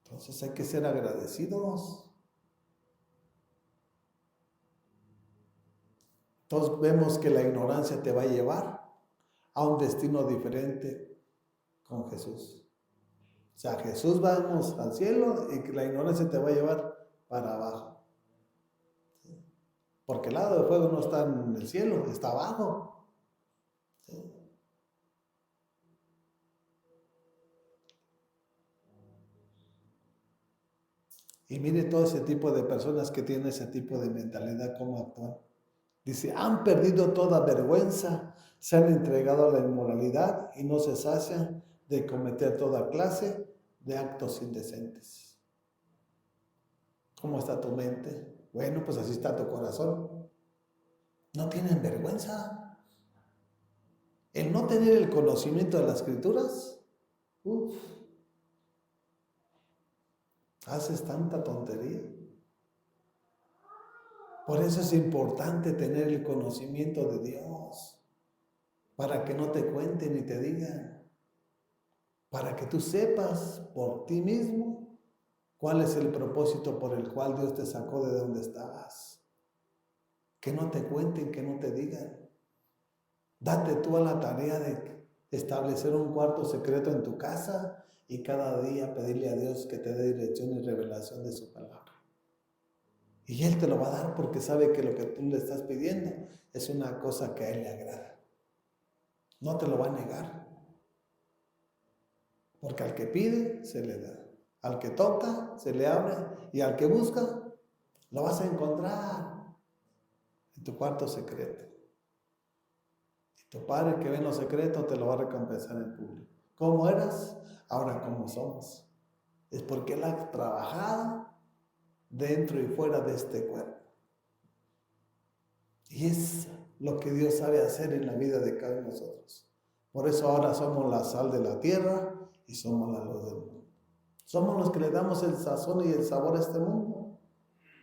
Entonces hay que ser agradecidos. Entonces vemos que la ignorancia te va a llevar a un destino diferente con Jesús. O sea, Jesús vamos al cielo y que la ignorancia te va a llevar para abajo. Porque el lado de fuego no está en el cielo, está abajo. Y mire todo ese tipo de personas que tienen ese tipo de mentalidad, cómo actúan. Dice, han perdido toda vergüenza, se han entregado a la inmoralidad y no se sacian de cometer toda clase de actos indecentes. ¿Cómo está tu mente? Bueno, pues así está tu corazón. No tienen vergüenza. El no tener el conocimiento de las Escrituras, haces tanta tontería. Por eso es importante tener el conocimiento de Dios, para que no te cuenten ni te digan, para que tú sepas por ti mismo cuál es el propósito por el cual Dios te sacó de donde estabas. Que no te cuenten, que no te digan. Date tú a la tarea de establecer un cuarto secreto en tu casa y cada día pedirle a Dios que te dé dirección y revelación de su palabra. Y Él te lo va a dar porque sabe que lo que tú le estás pidiendo es una cosa que a Él le agrada. No te lo va a negar. Porque al que pide, se le da. Al que toca, se le abre. Y al que busca, lo vas a encontrar en tu cuarto secreto. Y tu Padre que ve en lo secreto te lo va a recompensar en público. ¿Cómo eras? Ahora cómo somos. Es porque Él ha trabajado dentro y fuera de este cuerpo. Y es lo que Dios sabe hacer en la vida de cada uno de nosotros. Por eso ahora somos la sal de la tierra y somos la luz del mundo. Somos los que le damos el sazón y el sabor a este mundo.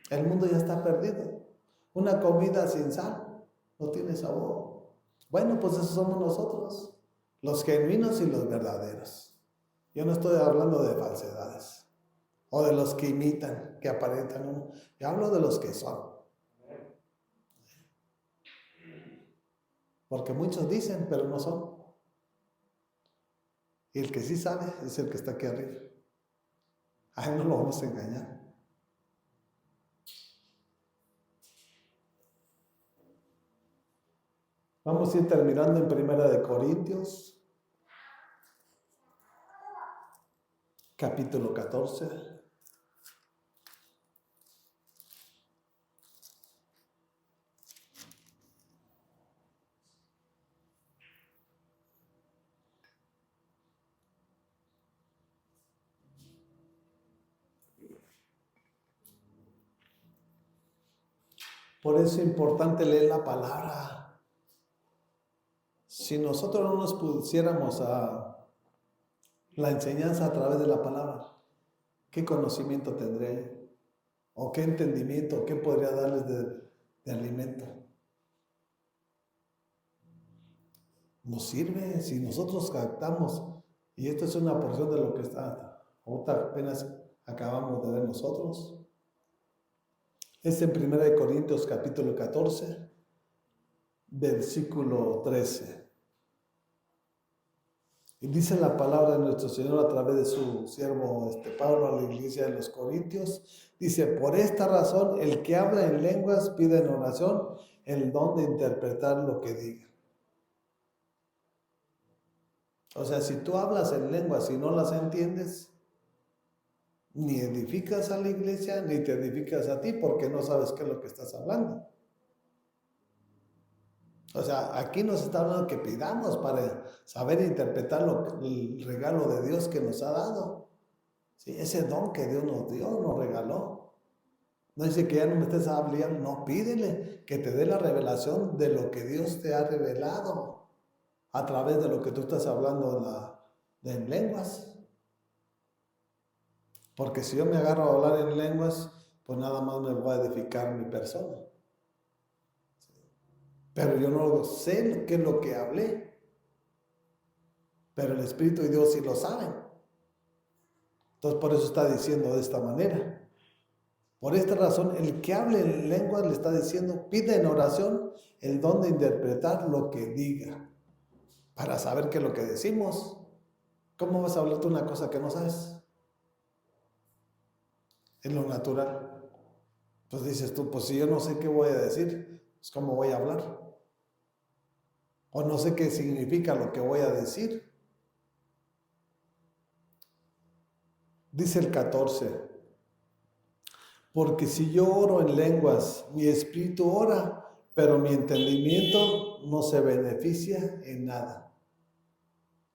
El mundo ya está perdido. Una comida sin sal no tiene sabor. Bueno, pues esos somos nosotros, los genuinos y los verdaderos. Yo no estoy hablando de falsedades o de los que imitan, que aparentan. Yo hablo de los que son. Porque muchos dicen, pero no son. Y el que sí sabe es el que está aquí arriba. A él no lo vamos a engañar. Vamos a ir terminando en 1 Corintios, capítulo 14. Por eso es importante leer la palabra. Si nosotros no nos pusiéramos a la enseñanza a través de la palabra, ¿qué conocimiento tendría? ¿O qué entendimiento? ¿Qué podría darles de alimento? Nos sirve si nosotros captamos, y esto es una porción de lo que está, ahorita apenas acabamos de ver nosotros. Es en 1 Corintios capítulo 14, versículo 13. Y dice la palabra de nuestro Señor a través de su siervo Pablo a la iglesia de los Corintios. Dice, por esta razón el que habla en lenguas pide en oración el don de interpretar lo que diga. O sea, si tú hablas en lenguas y no las entiendes, ni edificas a la iglesia, ni te edificas a ti, porque no sabes qué es lo que estás hablando. O sea, aquí nos está hablando que pidamos para saber interpretar el regalo de Dios que nos ha dado. ¿Sí? Ese don que Dios nos dio, nos regaló. No dice que ya no me estés hablando, no, pídele que te dé la revelación de lo que Dios te ha revelado a través de lo que tú estás hablando en lenguas. Porque si yo me agarro a hablar en lenguas, pues nada más me voy a edificar mi persona. Pero yo no sé qué es lo que hablé. Pero el Espíritu y Dios sí lo saben. Entonces por eso está diciendo de esta manera. Por esta razón, el que hable en lenguas le está diciendo, pide en oración el don de interpretar lo que diga, para saber qué es lo que decimos. ¿Cómo vas a hablar tú una cosa que no sabes? En lo natural. Pues dices tú, pues si yo no sé qué voy a decir, pues ¿cómo voy a hablar? O no sé qué significa lo que voy a decir. Dice el 14. Porque si yo oro en lenguas, mi espíritu ora, pero mi entendimiento no se beneficia en nada.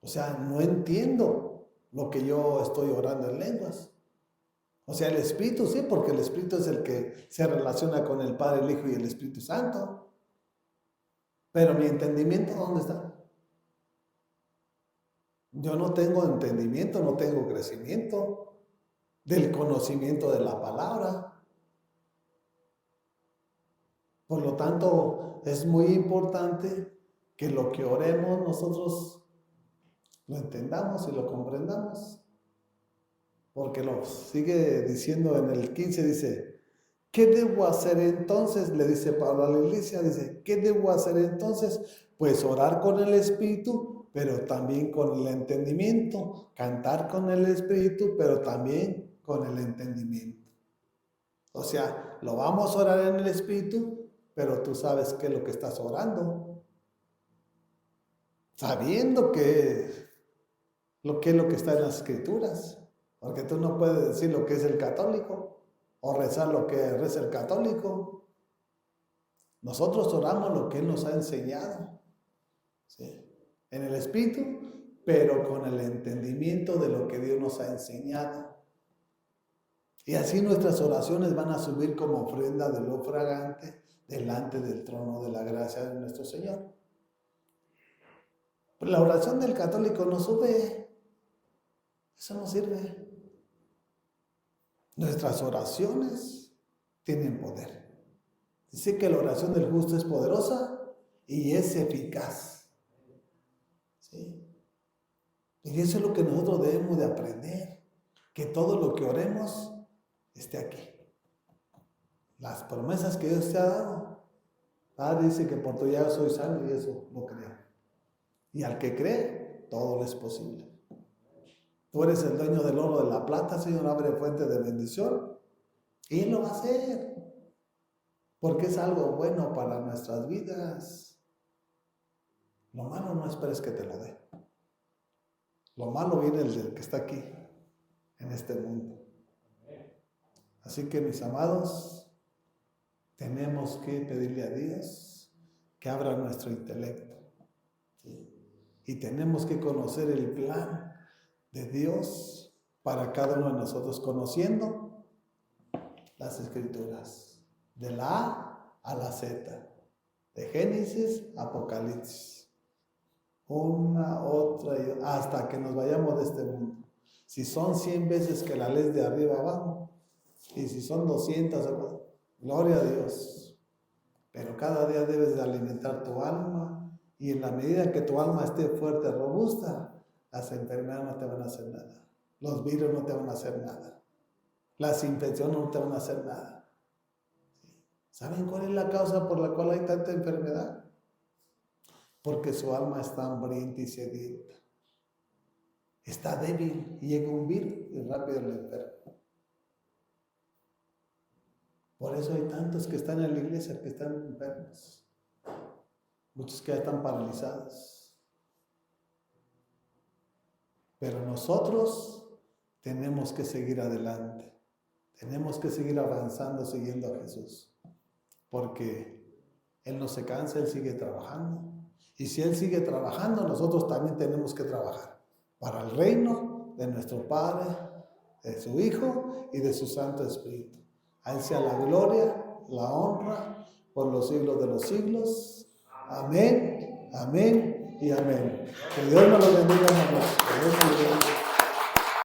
O sea, no entiendo lo que yo estoy orando en lenguas. O sea, el Espíritu sí, porque el Espíritu es el que se relaciona con el Padre, el Hijo y el Espíritu Santo. Pero mi entendimiento, ¿dónde está? Yo no tengo entendimiento, no tengo crecimiento del conocimiento de la palabra. Por lo tanto, es muy importante que lo que oremos nosotros lo entendamos y lo comprendamos. Porque lo sigue diciendo en el 15, dice, ¿qué debo hacer entonces? Le dice Pablo a la iglesia, dice, ¿qué debo hacer entonces? Pues orar con el Espíritu, pero también con el entendimiento. Cantar con el Espíritu, pero también con el entendimiento. O sea, lo vamos a orar en el Espíritu, pero tú sabes qué es lo que estás orando. Sabiendo que lo que es lo que está en las Escrituras. Porque tú no puedes decir lo que es el católico o rezar lo que reza el católico. Nosotros oramos lo que Él nos ha enseñado, ¿sí? En el Espíritu, pero con el entendimiento de lo que Dios nos ha enseñado. Y así nuestras oraciones van a subir como ofrenda de lo fragante delante del trono de la gracia de nuestro Señor. Pero la oración del católico no sube, eso no sirve. Nuestras oraciones tienen poder. Dice que la oración del justo es poderosa y es eficaz. ¿Sí? Y eso es lo que nosotros debemos de aprender. Que todo lo que oremos esté aquí. Las promesas que Dios te ha dado. Padre dice que por tu llaga soy sano y eso lo creo. Y al que cree, todo le es posible. Tú eres el dueño del oro, de la plata, Señor, abre fuente de bendición. Y Él lo va a hacer. Porque es algo bueno para nuestras vidas. Lo malo no esperes que te lo dé. Lo malo viene del que está aquí, en este mundo. Así que, mis amados, tenemos que pedirle a Dios que abra nuestro intelecto. ¿Sí? Y tenemos que conocer el plan de Dios para cada uno de nosotros, conociendo las Escrituras. De la A a la Z, de Génesis a Apocalipsis, una, otra, y hasta que nos vayamos de este mundo. Si son 100 veces que la ley de arriba abajo, y si son 200, gloria a Dios. Pero cada día debes de alimentar tu alma, y en la medida que tu alma esté fuerte, robusta, las enfermedades no te van a hacer nada, los virus no te van a hacer nada, las infecciones no te van a hacer nada. ¿Saben cuál es la causa por la cual hay tanta enfermedad? Porque su alma está hambrienta y sedienta. Está débil y llega un virus y rápido le enferma. Por eso hay tantos que están en la iglesia que están enfermos. Muchos que ya están paralizados. Pero nosotros tenemos que seguir adelante. Tenemos que seguir avanzando siguiendo a Jesús. Porque Él no se cansa, Él sigue trabajando. Y si Él sigue trabajando, nosotros también tenemos que trabajar para el reino de nuestro Padre, de su Hijo y de su Santo Espíritu. A Él sea la gloria, la honra, por los siglos de los siglos. Amén, amén y amén. Que Dios nos lo bendiga, hermanos.